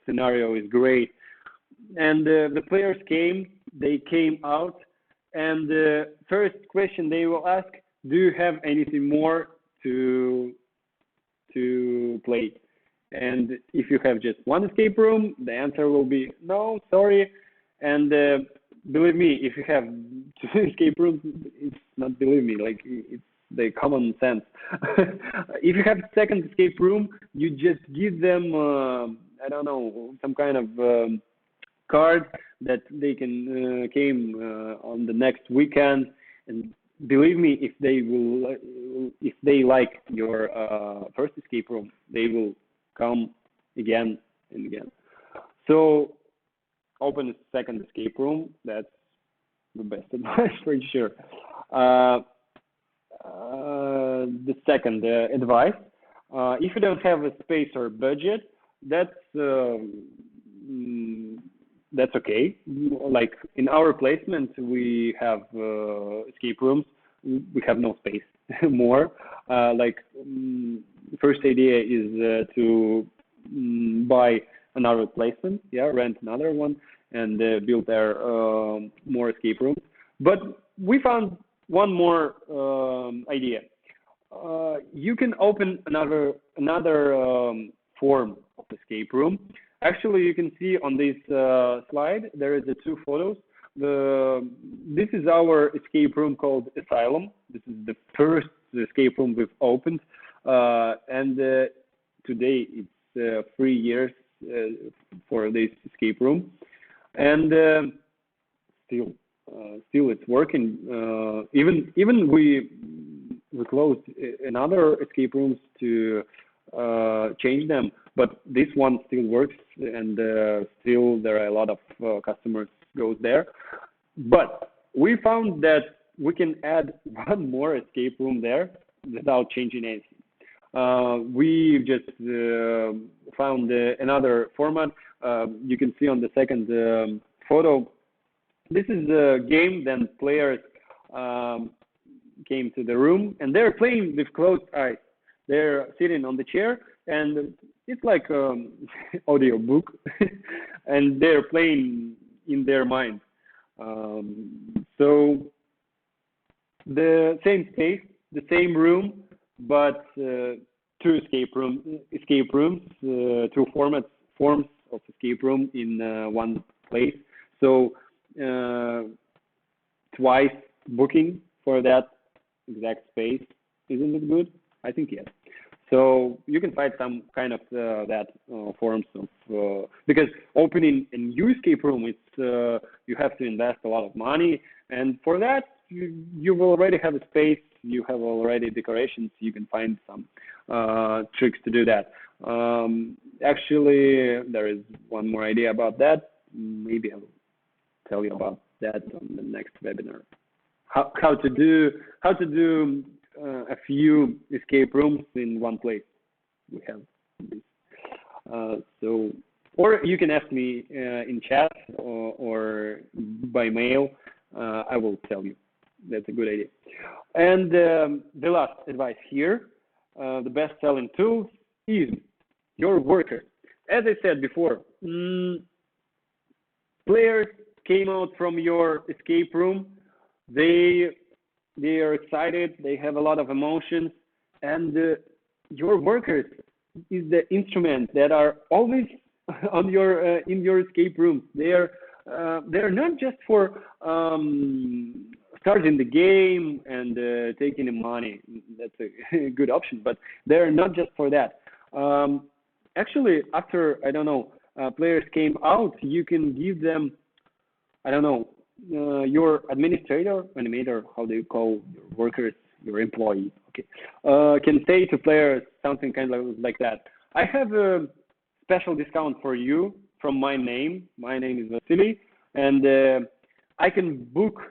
Scenario is great, and the players came out, and the first question they will ask: do you have anything more to play? And if you have just one escape room, the answer will be no, sorry. And believe me, if you have 2 escape rooms, it's not, believe me, like, it's the common sense. If you have a second escape room, you just give them I don't know, some kind of card that they can came on the next weekend. And believe me, if they like your first escape room, they will come again and again. So open a second escape room. That's the best advice for sure. The second advice: if you don't have a space or budget, that's okay. Like in our placement, we have escape rooms. We have no space more. First idea is to buy another placement, rent another one, and build there more escape rooms. But we found one more idea. You can open another form of escape room. Actually, you can see on this slide there is 2 photos. This is our escape room called Asylum. This is the first escape room we've opened, and today it's 3 years for this escape room, and still it's working. Even we closed another escape rooms to change them, but this one still works, and still there are a lot of customers goes there. But we found that we can add one more escape room there without changing anything. We just found another format. You can see on the second photo. This is a game. Then players came to the room, and they're playing with closed eyes. They're sitting on the chair, and it's like audio book, and they're playing in their mind. So the same space, the same room, but 2 escape rooms, 2 forms of escape room in one place. So twice booking for that exact space. Isn't it good? I think yes. So you can find some kind of that forms of because opening a new escape room, it's you have to invest a lot of money, and for that you will already have a space, you have already decorations. You can find some tricks to do that. Actually, there is one more idea about that. Maybe I will tell you about that on the next webinar. How to do a few escape rooms in one place. We have this. So, or you can ask me in chat or by mail. I will tell you. That's a good idea. And the last advice here, the best-selling tool is your worker. As I said before, players came out from your escape room. They are excited. They have a lot of emotions, and your workers is the instrument that are always on your in your escape room. They're not just for starting the game and taking the money. That's a good option, but they're not just for that. Actually, after I don't know, players came out, you can give them, I don't know, your animator, how do you call your workers, your employees? Okay, can say to players something kind of like that. I have a special discount for you from my name. My name is Vasily, and I can book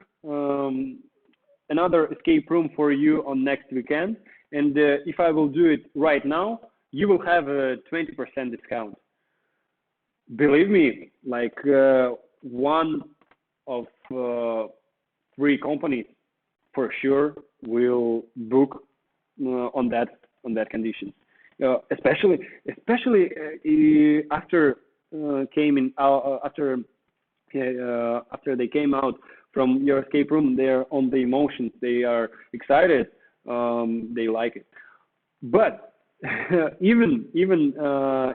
another escape room for you on next weekend. And if I will do it right now, you will have a 20% discount. Believe me, like one of 3 companies for sure will book on that condition. Especially after after they came out from your escape room, they're on the emotions. They are excited. They like it. But even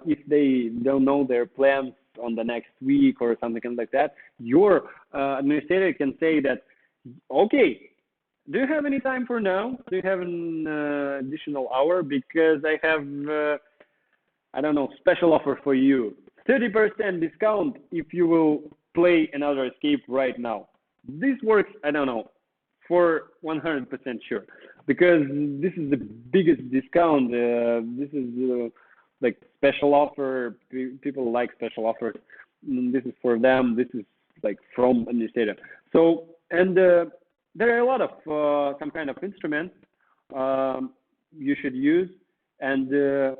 if they don't know their plans on the next week or something like that, your administrator can say that, okay, do you have any time for now? Do you have an additional hour? Because I have, I don't know, special offer for you. 30% discount if you will play another escape right now. This works, I don't know, for 100% sure. Because this is the biggest discount. This is like special offer. People like special offers. This is for them. This is like from administrator. So, and there are a lot of some kind of instruments you should use, and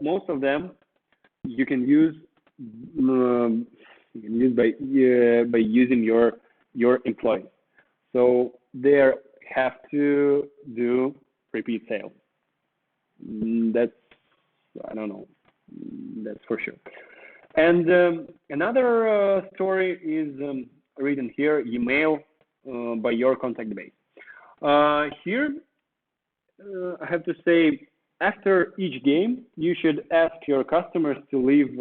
most of them you can use by using your employees. So they have to do repeat sales. That's, I don't know, that's for sure. And another story is written here: email by your contact base. Here, I have to say, after each game, you should ask your customers to leave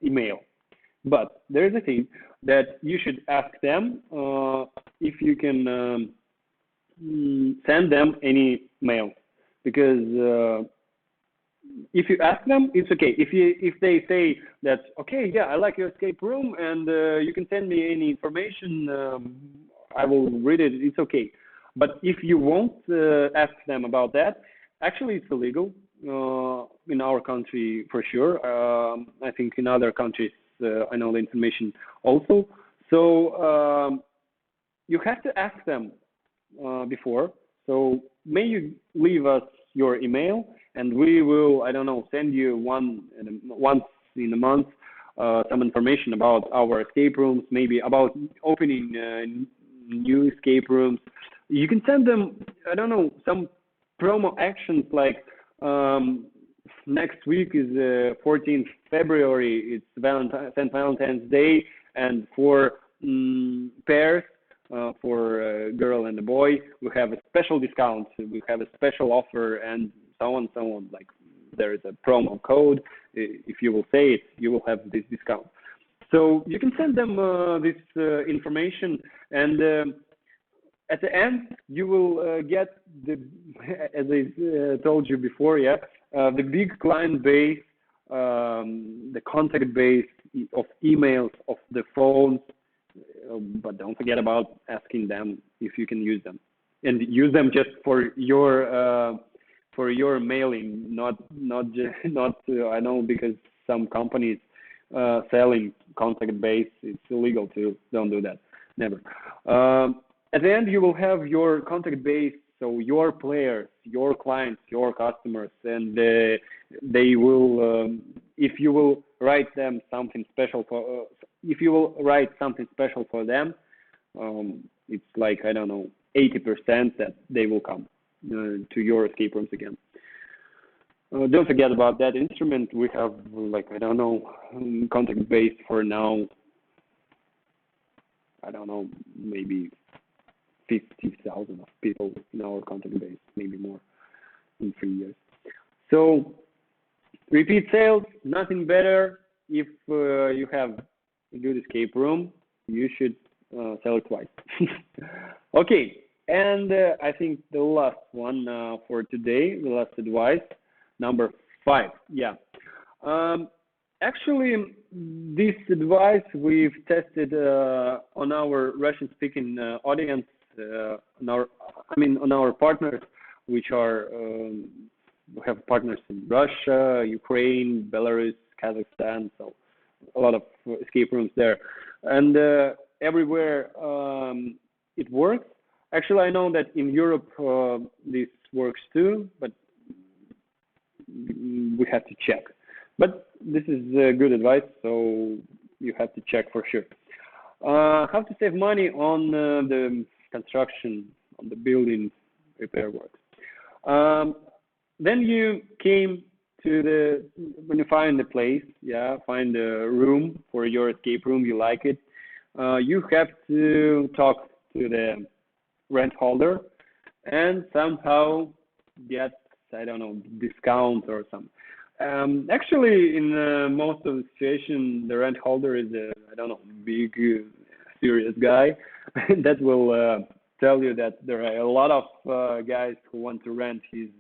email. But there is a thing that you should ask them if you can send them any mail, because if you ask them, it's okay. If they say that, okay, yeah, I like your escape room, and you can send me any information, I will read it. It's okay. But if you won't ask them about that, actually it's illegal in our country for sure. I think in other countries I know the information also. So you have to ask them before. So may you leave us your email, and we will, I don't know, send you once in a month some information about our escape rooms, maybe about opening new escape rooms. You can send them, I don't know, some promo actions like next week is 14th February, it's St. Valentine's Day, and for pairs, for a girl and a boy, we have a special discount, we have a special offer, and so on, so on. Like there is a promo code. If you will say it, you will have this discount. So you can send them this information, and at the end you will get the, as I told you before, yeah, the big client base, the contact base of emails, of the phones, but don't forget about asking them if you can use them, and use them just for your mailing, not just, not I know, because some companies selling contact base, it's illegal to, don't do that, never. At the end you will have your contact base, so your players, your clients, your customers, and they will, if you will write them something special for, if you will write something special for them, it's like, I don't know, 80% that they will come to your escape rooms again. Don't forget about that instrument. We have, like, I don't know, contact base for now, I don't know, maybe 50,000 of people in our contact base, maybe more in 3 years. So repeat sales, nothing better. If you have a good escape room, you should sell it twice. Okay, and I think the last one for today, the last advice, number 5. Yeah. Actually, this advice we've tested on our Russian-speaking audience, on our partners, which are, we have partners in Russia, Ukraine, Belarus, Kazakhstan, so a lot of escape rooms there, and everywhere it works. Actually, I know that in Europe this works too, but we have to check. But this is good advice, so you have to check for sure. How to save money on the construction, on the building repair works. Then you came to the, when you find the place, yeah, find a room for your escape room, you like it, you have to talk to the rent holder and somehow get, I don't know, discount or something. Actually, in most of the situation, the rent holder is a, I don't know, big, serious guy that will tell you that there are a lot of guys who want to rent his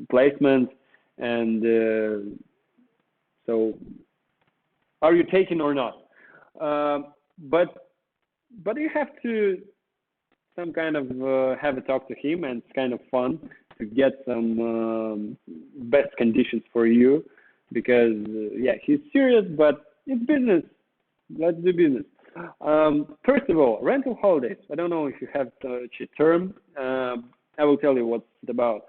placement, and so are you taking or not? But you have to some kind of have a talk to him, and it's kind of fun to get some best conditions for you, because yeah, he's serious, but it's business. Let's do business. First of all, rental holidays. I don't know if you have such a term. I will tell you what it's about.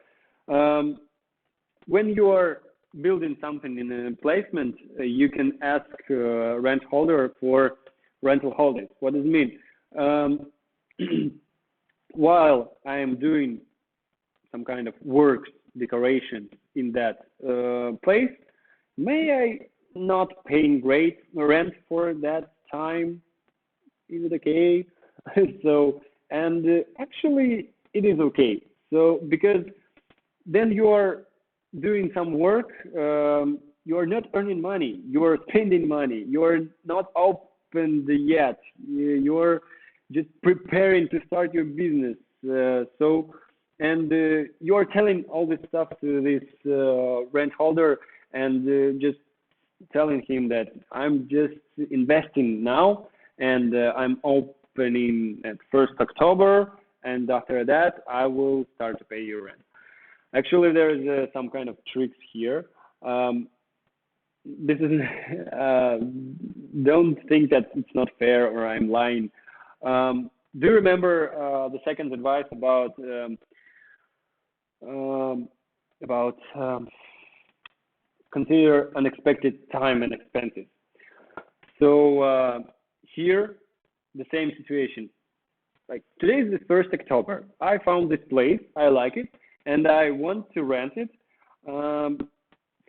When you are building something in a placement, you can ask rent holder for rental holidays. What does it mean? While I am doing some kind of works, decoration in that place, may I not paying great rent for that time? Is it okay? So, and actually it is okay. So, because then you are doing some work, you are not earning money, you are spending money, you are not opened yet, you are just preparing to start your business. So, and you are telling all this stuff to this rent holder, and just telling him that I'm just investing now, and I'm opening at 1st October, and after that I will start to pay you rent. Actually, there is some kind of tricks here. This is don't think that it's not fair or I'm lying. Do you remember the second advice about consider unexpected time and expenses? So here, the same situation. Like, today is the 1st October. I found this place, I like it, and I want to rent it.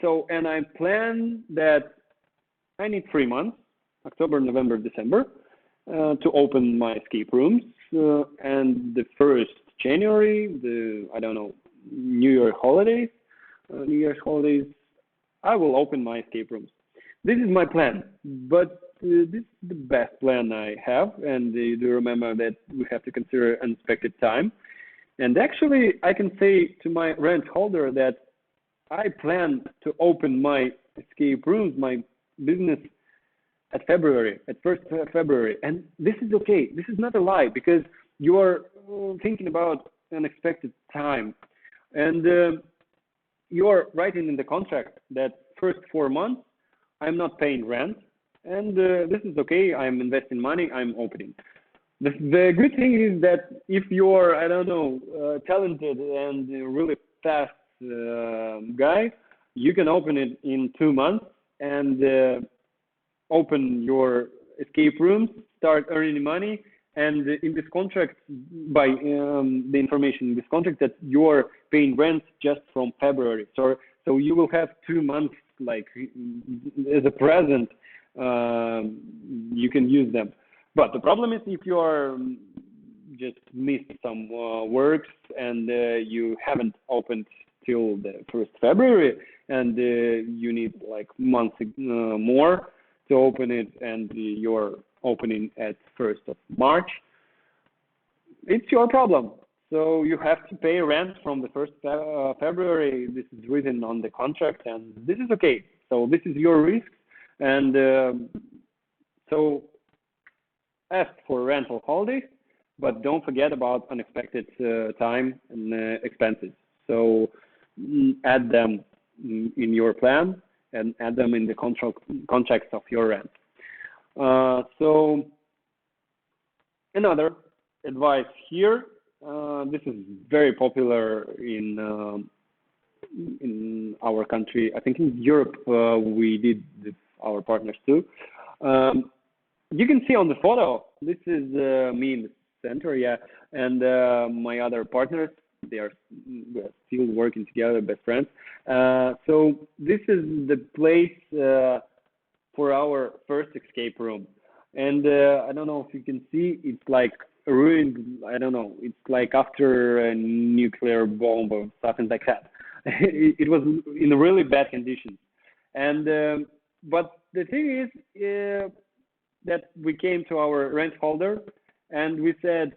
So, and I plan that I need 3 months, October, November, December, to open my escape rooms. And the 1st January, I don't know, New Year's holidays, I will open my escape rooms. This is my plan, but this is the best plan I have, and you do remember that we have to consider unexpected time. And actually, I can say to my rent holder that I plan to open my escape rooms, my business at February, at 1st February. And this is okay. This is not a lie because you are thinking about unexpected time. And you are writing in the contract that first 4 months, I'm not paying rent. And this is okay. I'm investing money. I'm opening. The good thing is that if you're, I don't know, talented and really fast guy, you can open it in 2 months and open your escape rooms, start earning money. And in this contract, by the information in this contract, that you're paying rent just from February. So you will have 2 months like as a present. You can use them. But the problem is if you are just missed some works and you haven't opened till the 1st February and you need like months more to open it and you're opening at 1st of March, it's your problem. So you have to pay rent from the 1st February. This is written on the contract and this is okay. So this is your risk. And so ask for rental holidays, but don't forget about unexpected time and expenses. So add them in your plan and add them in the contracts of your rent. So another advice here, this is very popular in our country. I think in Europe we did this, our partners too. You can see on the photo, this is me in the center, yeah, and my other partners, we're still working together, best friends. So this is the place for our first escape room. And I don't know if you can see, it's like ruined, I don't know, it's like after a nuclear bomb or something like that. It was in really bad condition. And, but the thing is, that we came to our rent holder and we said,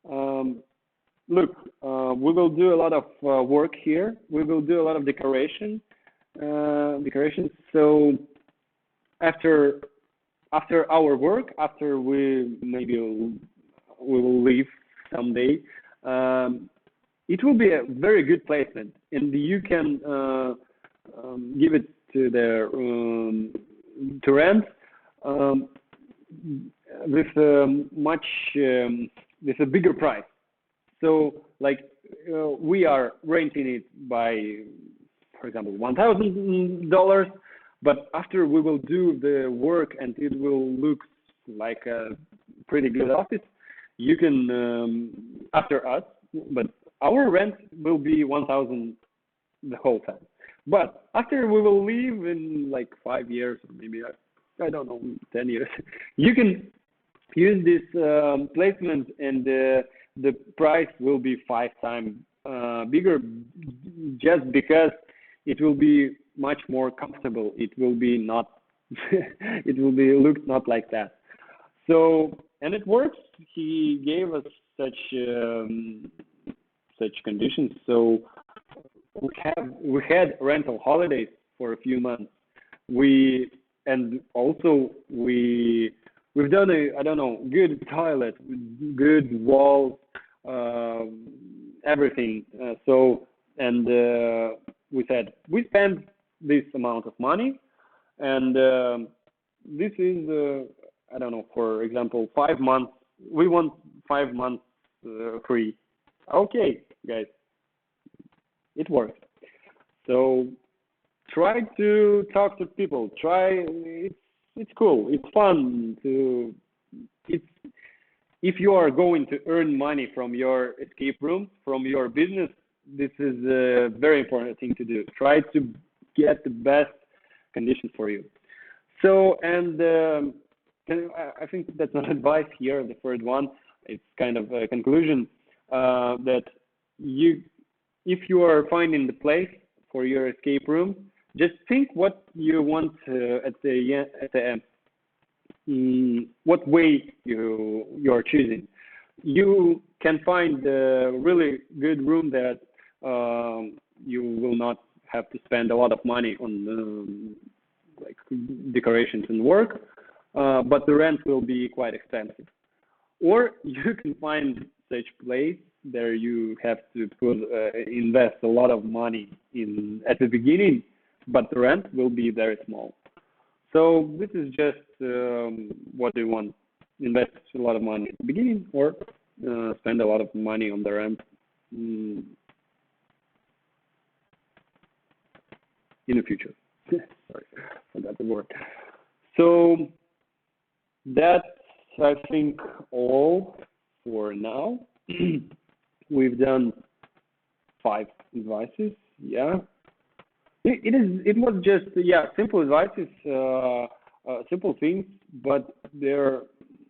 look, we will do a lot of work here. We will do a lot of decorations. So after our work, after we will leave someday, it will be a very good placement, and you can give it to the to rent. With with a bigger price. So like we are renting it by, for example, $1,000, but after we will do the work and it will look like a pretty good office, you can after us, but our rent will be 1,000 the whole time. But after we will leave in like 5 years or maybe I don't know, 10 years, you can use this placement and the price will be 5 times bigger just because it will be much more comfortable. It will be not, it will be looked not like that. So, and it works. He gave us such conditions. So we had rental holidays for a few months. And also we've done I don't know, good toilet, good walls, everything. And we said we spend this amount of money, and this is I don't know, for example, 5 months. We want 5 months free. Okay, guys, it works. So try to talk to people. It's cool. It's fun to. If you are going to earn money from your escape room, from your business, this is a very important thing to do. Try to get the best conditions for you. So, and I think that's not advice here. The third one, it's kind of a conclusion that if you are finding the place for your escape room, just think what you want at the end. What way you're choosing. You can find a really good room that you will not have to spend a lot of money on like decorations and work, but the rent will be quite expensive. Or you can find such place there you have to invest a lot of money in at the beginning, but the rent will be very small. So this is just what do you want? Invest a lot of money at the beginning, or spend a lot of money on the rent in the future. Sorry, forgot the word. So that's, I think, all for now. We've done 5 advices. Yeah, it was just simple advices, simple things, but they're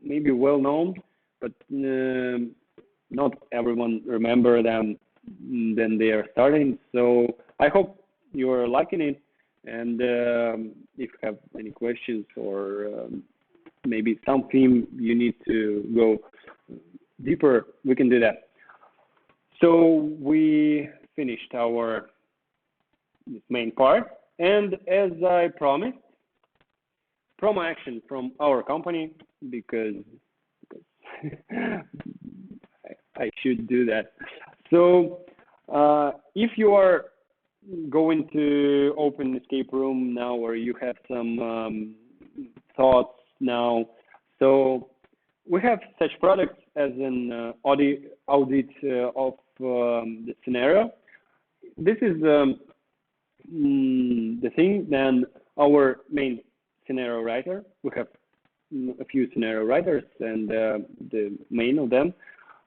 maybe well known, but not everyone remember them then they are starting. So I hope you're liking it, and if you have any questions or maybe something you need to go deeper, we can do that. So we finished our main part, and as I promised, promo action from our company, because I should do that. So if you are going to open escape room now, or you have some thoughts now, so we have such products as an audit of the scenario. This is the thing. Then our main scenario writer, we have a few scenario writers, and the main of them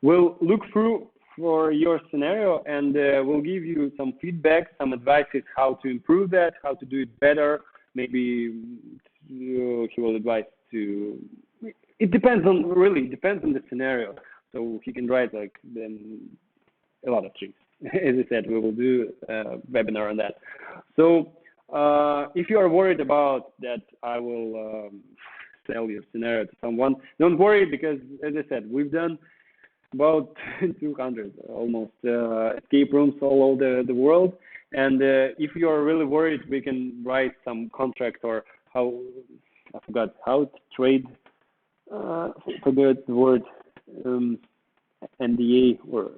will look through for your scenario, and will give you some feedback, some advices how to improve that, how to do it better. Maybe he will advise to. It depends on the scenario. So he can write like then a lot of things. As I said, we will do a webinar on that. So if you are worried about that, I will sell your scenario to someone. Don't worry, because as I said, we've done about 200 almost escape rooms all over the world. And if you are really worried, we can write some contract, or I forgot how to trade. Forgot the word, NDA, or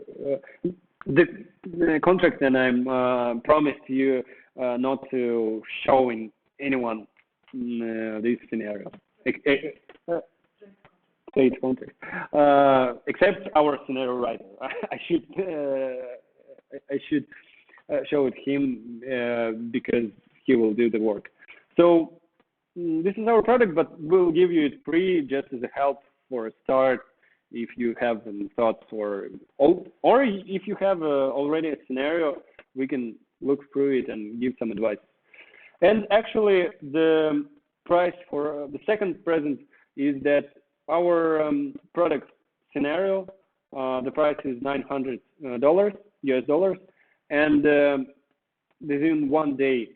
the contract that I'm promised you not to showing anyone this scenario. Trade contract, except our scenario writer. I should show it him because he will do the work. So this is our product, but we'll give you it free just as a help for a start. If you have any thoughts, or if you have already a scenario, we can look through it and give some advice. And actually, the price for the second present is that our product scenario, the price is $900 US dollars, and within 1 day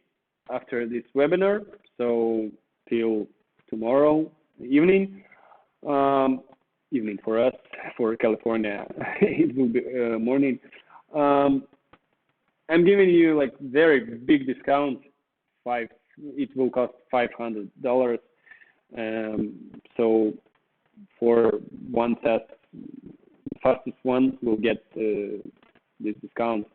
after this webinar, so till tomorrow evening, evening for us, for California, it will be morning. I'm giving you like very big discount. It will cost $500. So for one test, fastest one will get this discount.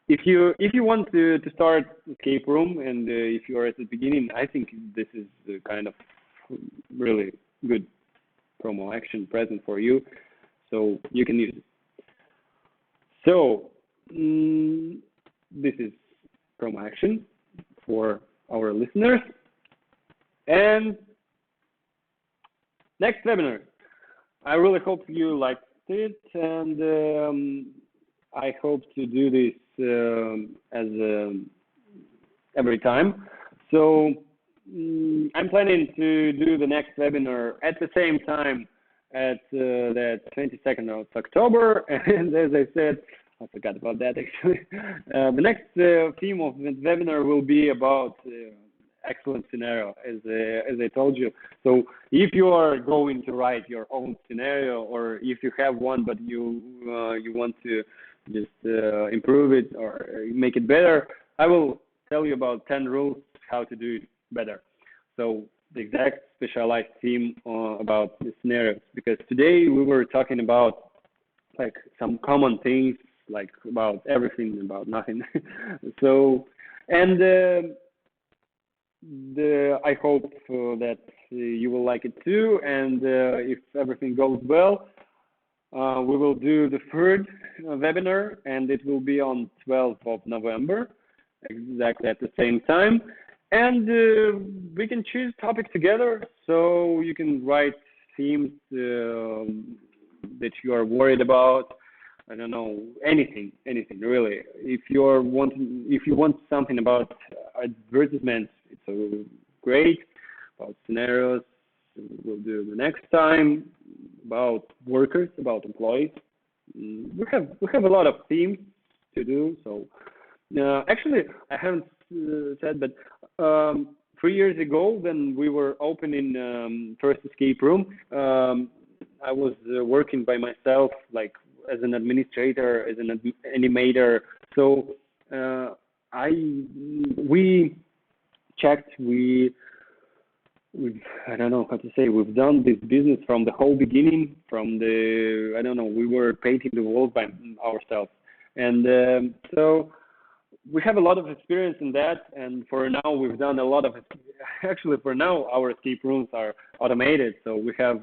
If you want to start escape room, and if you are at the beginning, I think this is kind of really good promo action present for you, so you can use it. So this is promo action for our listeners. And next webinar, I really hope you liked it, and I hope to do this as every time. So I'm planning to do the next webinar at the same time at the 22nd of October. And as I said, I forgot about that actually. The next theme of the webinar will be about excellent scenario, as I told you. So if you are going to write your own scenario, or if you have one but you want to just improve it or make it better, I will tell you about 10 rules how to do it better. So the exact specialized theme about the scenarios, because today we were talking about like some common things, like about everything, about nothing. So, and I hope that you will like it too. And if everything goes well, we will do the third webinar, and it will be on 12th of November, exactly at the same time. And we can choose topics together, so you can write themes that you are worried about. I don't know, anything really. If you want something about advertisements, it's great. About scenarios, we'll do the next time. About workers, about employees. We have a lot of themes to do. So actually, I haven't said, but 3 years ago, when we were opening first escape room, I was working by myself, like as an administrator, as an animator. So we checked, I don't know how to say, we've done this business from the whole beginning, from the, I don't know, we were painting the walls by ourselves. And so we have a lot of experience in that, and for now we've done a lot of, actually for now our escape rooms are automated, so we have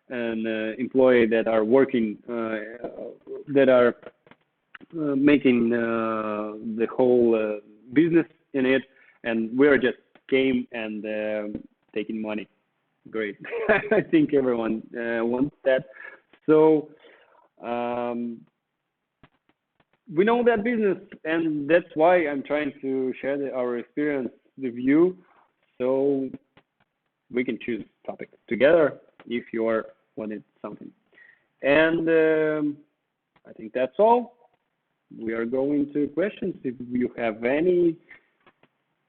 an employee that are working, that are making the whole business in it, and we're just came and taking money. Great. I think everyone wants that. So we know that business, and that's why I'm trying to share our experience with you, so we can choose topics together if you are wanting something. And I think that's all. We are going to questions if you have any.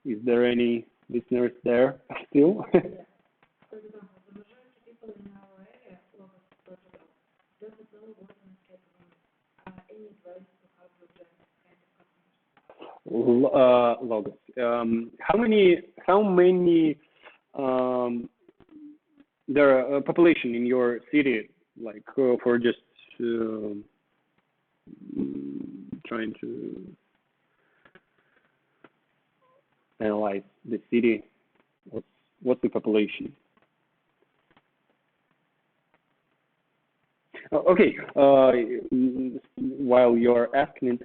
Is there any listeners there still? For example, the majority of people in our area love Portugal. Doesn't know what an escape room. Any advice to how to address this kind of customers? Logos. How many there are population in your city, like for just trying to analyze the city? What's the population? Okay. While you're answering,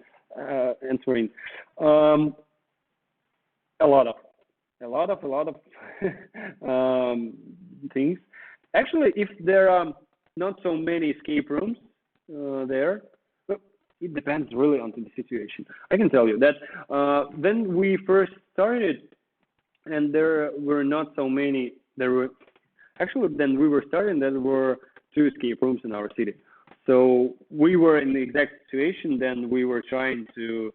a lot of things. Actually, if there are not so many escape rooms there, but it depends really on the situation. I can tell you that when we first started, and there were not so many. There were actually, then we were starting, there were 2 escape rooms in our city. So we were in the exact situation. Then we were trying to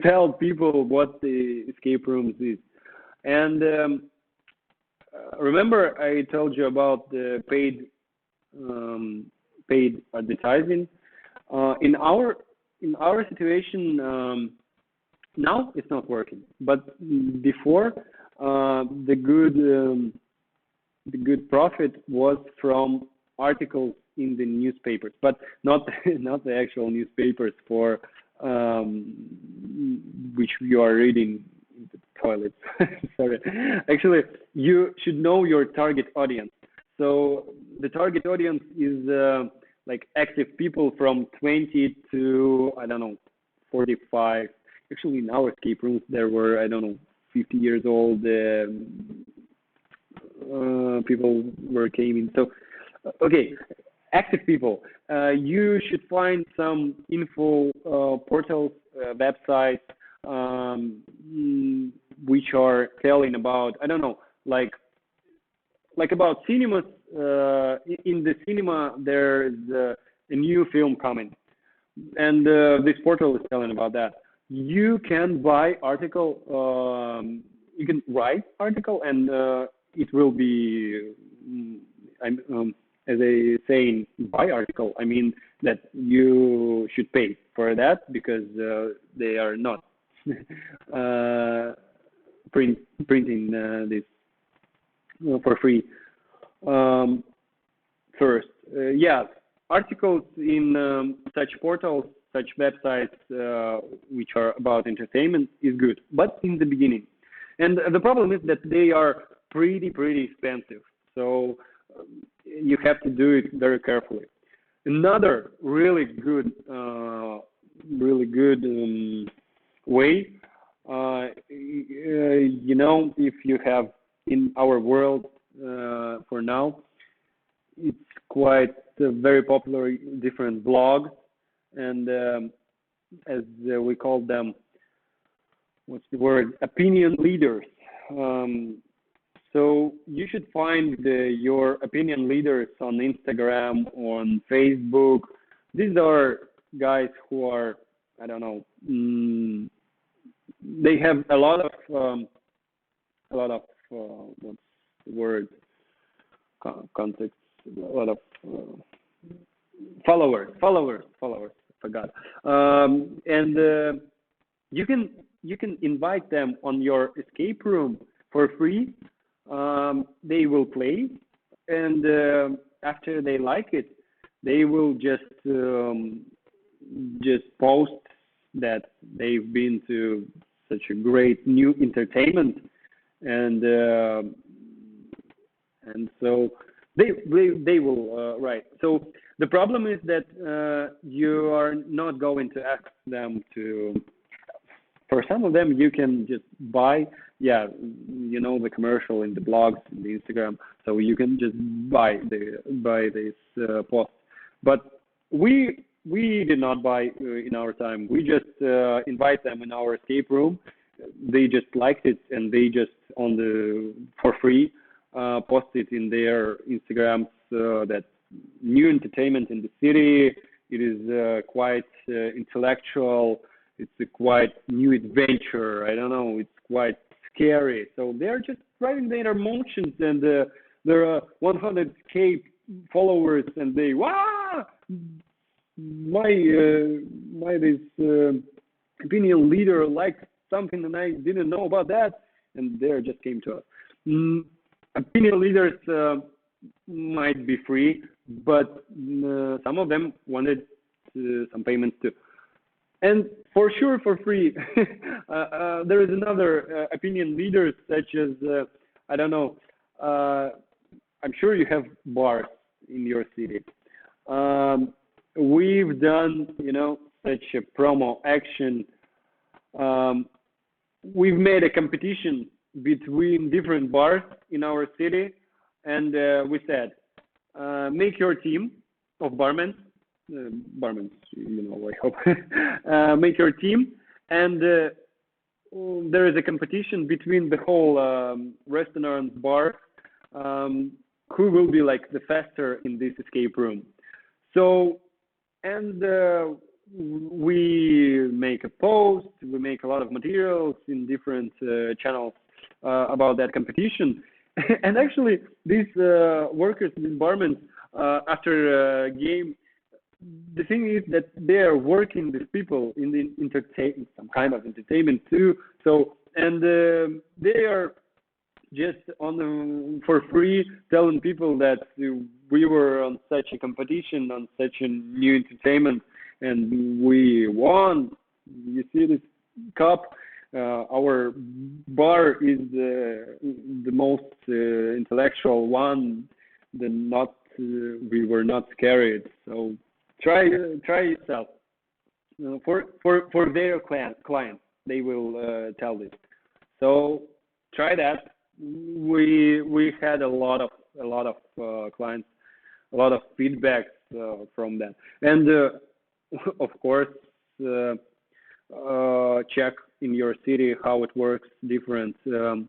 tell people what the escape rooms is. And remember, I told you about the paid advertising. In our situation, now it's not working. But before, the good profit was from articles in the newspapers, but not the actual newspapers for which you are reading in the toilet. Sorry. Actually, you should know your target audience. So the target audience is like active people from 20 to, I don't know, 45. Actually, in our escape rooms, there were, I don't know, 50 years old people were came in. So, okay, active people. You should find some info portals, websites, which are telling about, I don't know, like about cinemas. In the cinema, there's a new film coming, and this portal is telling about that. You can buy article, you can write article, and it will be, as I saying, buy article, I mean that you should pay for that because they are not printing this for free. First, yes, articles in such portals, such websites which are about entertainment is good, but in the beginning. And the problem is that they are pretty expensive. So you have to do it very carefully. Another really good way, if you have in our world for now, it's quite very popular different blogs, and as we call them, what's the word? Opinion leaders. So you should find your opinion leaders on Instagram, on Facebook. These are guys who are, I don't know, they have a lot of what's the word? Context, a lot of followers. I forgot. And you can invite them on your escape room for free. They will play, and after they like it, they will just post that they've been to such a great new entertainment, and so they will write. So the problem is that you are not going to ask them to. For some of them, you can just buy, the commercial in the blogs, in the Instagram. So you can just buy this post. But we did not buy in our time. We just invite them in our escape room. They just liked it, and they just for free post it in their Instagrams that new entertainment in the city. It is quite intellectual. It's a quite new adventure. I don't know. It's quite scary. So they're just writing their emotions, and there are 100K followers, and they this opinion leader liked something, and I didn't know about that, and they just came to us. Opinion leaders might be free, but some of them wanted some payments too. And for sure, for free. There is another opinion leader, such as, I don't know, I'm sure you have bars in your city. We've done, such a promo action. We've made a competition between different bars in our city, and we said, make your team of barmen. Barmen, I hope. Make your team, and there is a competition between the whole restaurant bar, who will be like the faster in this escape room. So, and we make a post, we make a lot of materials in different channels about that competition. And actually, these workers, these barmen, after a game, the thing is that they are working with people in the entertainment, some kind of entertainment too. So, and they are just for free telling people that we were on such a competition, on such a new entertainment, and we won. You see this cup? Our bar is the most intellectual one. We were not scared. So try yourself. For their clients, they will tell this. So try that. We had a lot of clients, a lot of feedback from that, and of course check in your city how it works. Different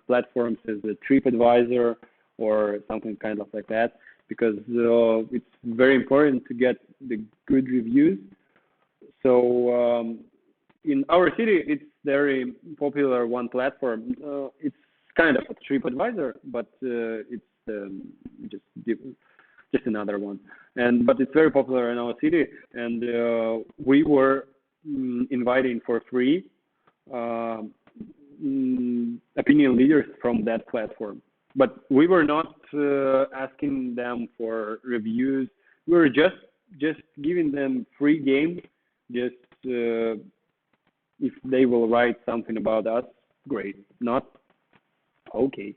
platforms as the TripAdvisor or something kind of like that, because it's very important to get the good reviews. So in our city, it's very popular one platform. It's kind of a TripAdvisor, but it's just just another one. But it's very popular in our city, and we were inviting for free uh, opinion leaders from that platform. But we were not asking them for reviews. We were just giving them free game. Just if they will write something about us, great. Not okay.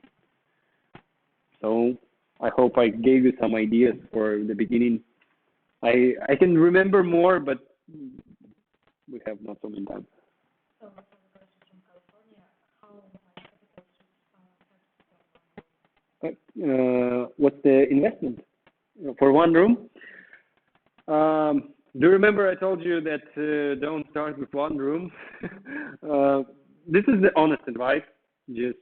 So I hope I gave you some ideas for the beginning. I can remember more, but we have not so many time. So, for the person from California, how much capital should What's the investment for one room? Do you remember I told you that don't start with one room? This is the honest advice. Just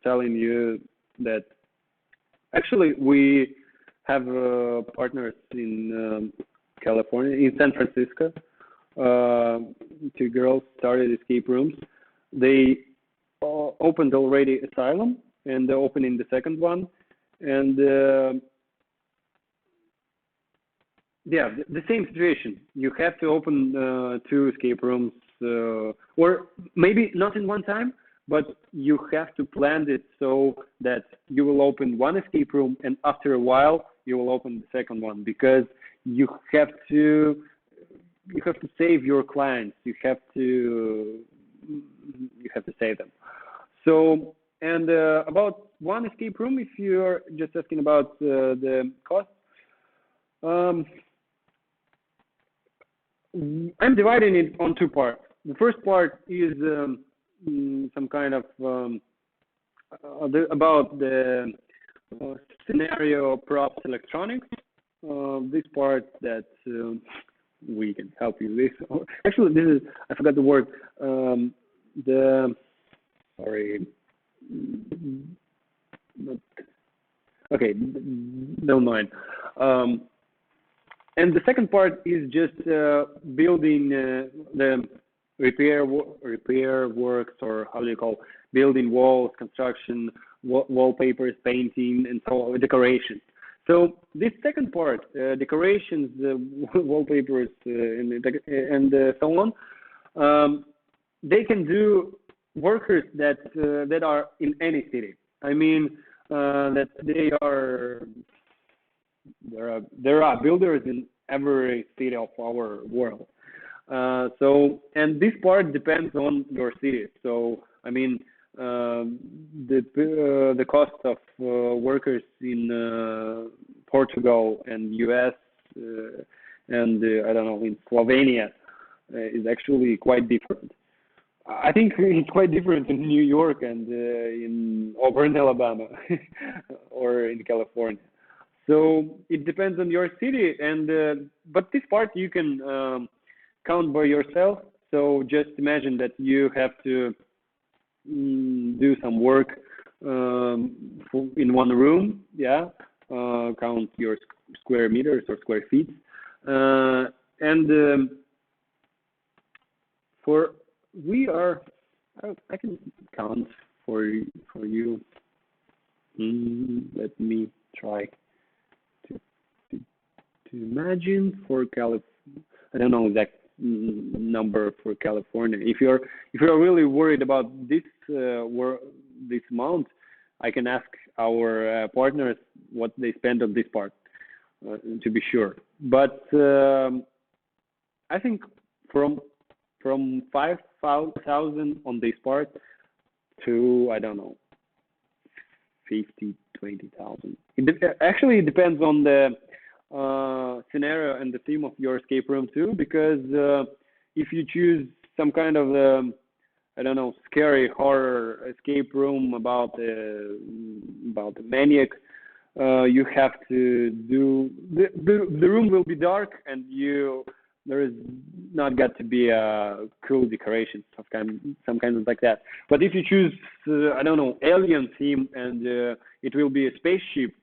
telling you that actually we have partners in California, in San Francisco. Two girls started escape rooms. They opened already Asylum, and they're opening the second one. And yeah, the same situation. You have to open two escape rooms, or maybe not in one time, but you have to plan it so that you will open one escape room, and after a while you will open the second one, because you have to save your clients. You have to save them. So, and about one escape room, if you're just asking about the cost, I'm dividing it on two parts. The first part is some kind of about the scenario props electronics. This part that we can help you with. Actually, this is, I forgot the word. Sorry. Okay, don't mind. And the second part is just building the repair works, or how do you call, building walls, construction, wallpapers, painting, and so on, decoration. So this second part, decorations, wallpapers, and so on, they can do workers that are in any city. I mean that there are builders in every city of our world. So, and this part depends on your city. So, I mean, the cost of workers in Portugal and US and I don't know, in Slovenia is actually quite different. I think it's quite different in New York and in Auburn, Alabama, or in California. So it depends on your city, and but this part you can count by yourself. So just imagine that you have to do some work in one room, yeah. Count your square meters or square feet, and for we are, I can count for you. Let me try to imagine for California. I don't know exact number for California. If you're really worried about this this amount, I can ask our partners what they spend on this part to be sure. But I think from 5,000 on this part to, I don't know, 20,000. Actually, it depends on the scenario and the theme of your escape room too, because if you choose some kind of I don't know, scary horror escape room about a maniac, you have to do the room will be dark, and you There is not got to be a cool decoration, some kind of like that. But if you choose, I don't know, alien theme, and it will be a spaceship,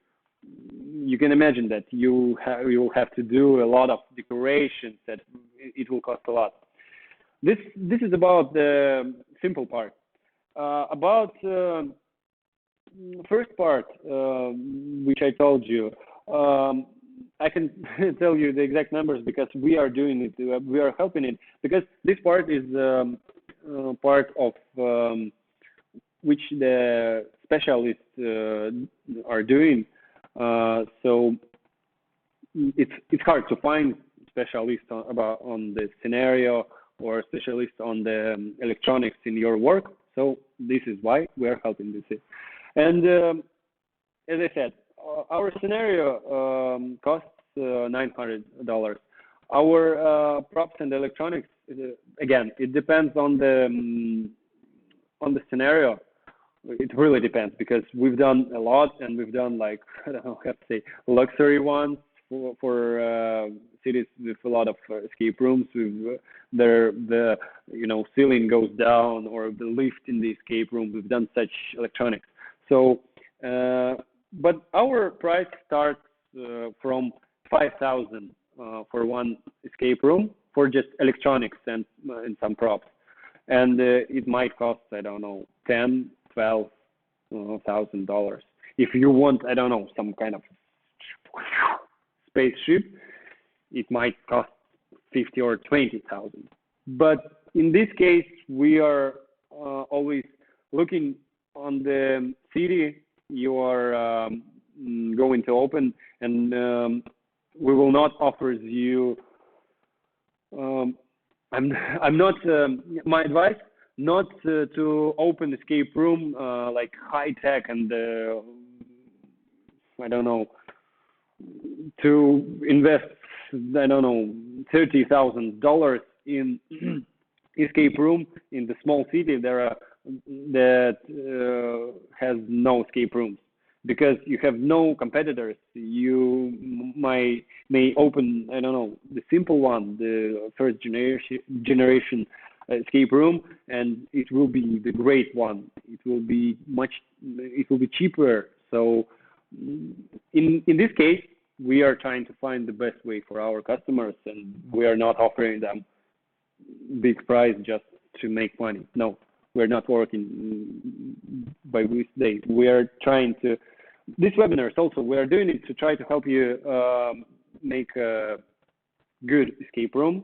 you can imagine that you will have to do a lot of decorations. That it will cost a lot. This is about the simple part. About first part, which I told you, I can tell you the exact numbers because we are doing it. We are helping it because this part is part of which the specialists are doing. So it's hard to find specialists on the scenario or specialists on the electronics in your work. So this is why we are helping this. And as I said, our scenario costs $900. Our props and electronics, again, it depends on the scenario. It really depends because we've done a lot, and we've done, like, I don't know how to say, luxury ones for cities with a lot of escape rooms. With the ceiling goes down, or the lift in the escape room. We've done such electronics. So, but our price starts from 5,000 for one escape room for just electronics and some props, and it might cost, I don't know, $10,000-$12,000. If you want, I don't know, some kind of spaceship, it might cost 50 or 20,000. But in this case, we are always looking on the city you are going to open, and we will not offer you. I'm not. My advice: not to open escape room like high tech and I don't know, to invest, I don't know, $30,000 in escape room in the small city that has no escape rooms, because you have no competitors. You may open, I don't know, the simple one, the first generation escape room, and it will be the great one. It will be cheaper. So in this case, we are trying to find the best way for our customers, and we are not offering them big price just to make money. No, we're not working by this day. We are trying to, this webinars also, we are doing it to try to help you make a good escape room,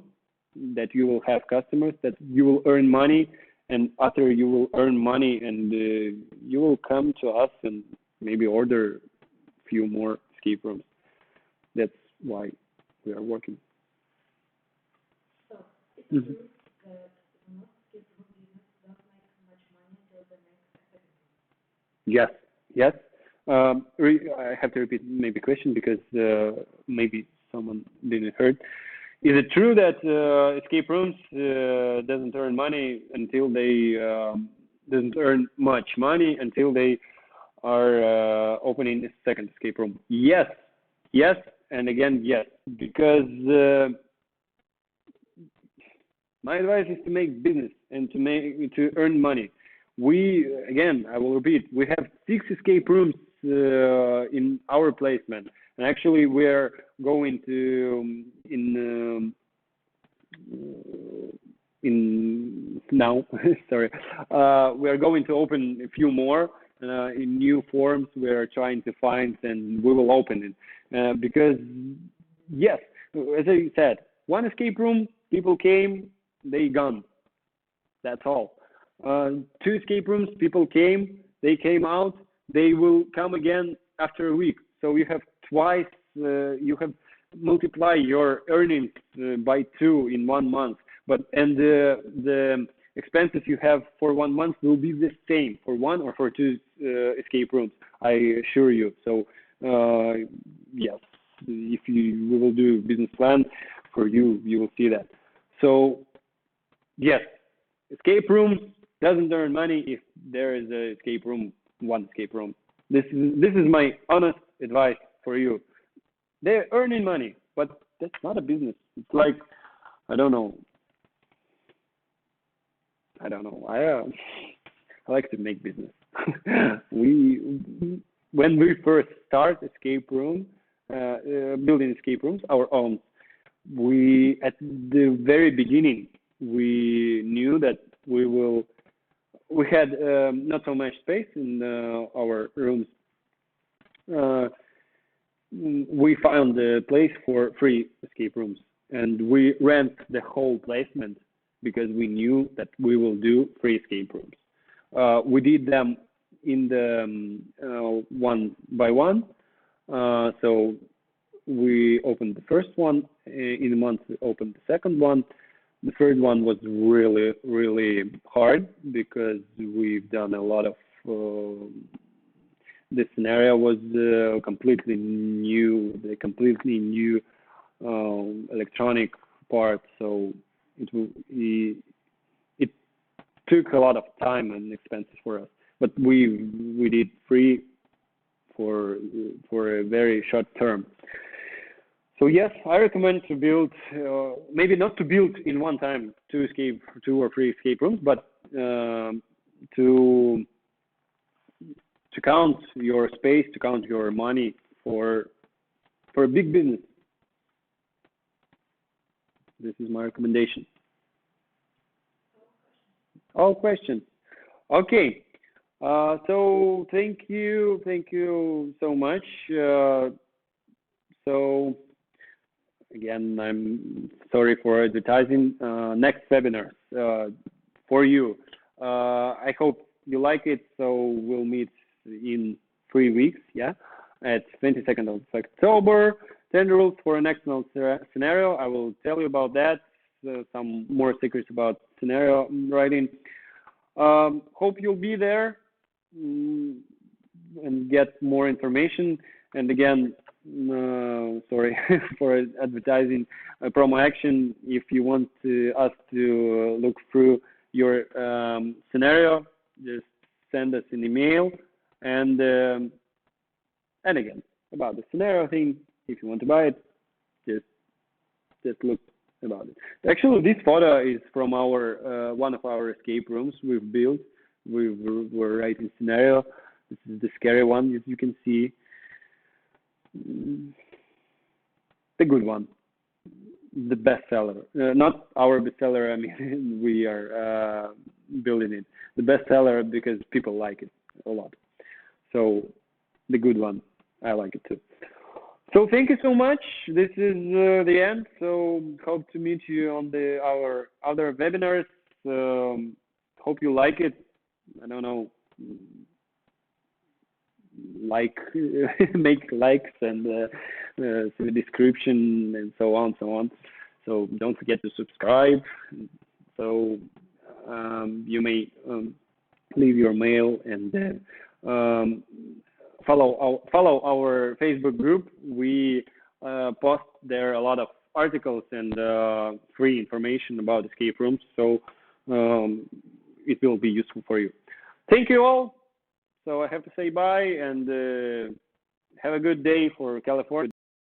that you will have customers, that you will earn money, and after you will earn money, and you will come to us and maybe order a few more escape rooms. That's why we are working. So, it's true that most escape room business don't make much money till the next academy. Yes. I have to repeat maybe question because maybe someone didn't heard. Is it true that escape rooms doesn't earn money until they doesn't earn much money until they are opening a second escape room? Yes, and again yes, because my advice is to make business and to earn money. I will repeat, we have 6 escape rooms in our placement, and actually we are going to now sorry, we are going to open a few more in new forms. We are trying to find, and we will open it because yes, as I said, one escape room, people came, they gone, that's all. 2 escape rooms, people came, they came out, they will come again after a week. So you have twice, you have multiply your earnings by 2 in 1 month. And the expenses you have for 1 month will be the same for 1 or for 2 escape rooms, I assure you. So yes, if we will do business plan for you, you will see that. So yes, escape room doesn't earn money if there is a escape room, 1 escape room. This is my honest advice for you. They're earning money, but that's not a business. It's like I don't know. I like to make business. we when we first start escape room, building escape rooms, our own. We at the very beginning we knew that we had not so much space in our rooms. Uh, we found a place for free escape rooms, and we rent the whole placement because we knew that we will do free escape rooms. We did them in the one by one. So we opened the first one. In a month, we opened the second one. The third one was really, really hard because we've done a lot of. The scenario was completely new, the completely new electronic part. So it took a lot of time and expenses for us. But we did free for a very short term. So yes, I recommend to build, maybe not to build in one time two or three escape rooms, but to count your space, to count your money for a big business. This is my recommendation. All questions. Okay. So thank you so much. So again, I'm sorry for advertising. Next webinar for you. I hope you like it. So we'll meet in 3 weeks. Yeah, at 22nd of October. 10 rules for an excellent scenario. I will tell you about that. Some more secrets about scenario writing. Hope you'll be there and get more information. And again, sorry for advertising promo action. If you want us to look through your scenario, just send us an email. And again, about the scenario thing, if you want to buy it, just look about it. Actually, this photo is from our one of our escape rooms we've built. We're writing scenario. This is the scary one, as you can see. The good one, the bestseller. Not our bestseller. I mean, we are building it. The bestseller because people like it a lot. So the good one, I like it too. So thank you so much. This is the end. So hope to meet you on our other webinars. Hope you like it. I don't know, make likes and the description and so on, so on. So don't forget to subscribe. So you may leave your mail and follow our Facebook group. We post there a lot of articles and free information about escape rooms. So it will be useful for you. Thank you all. So I have to say bye and have a good day for California.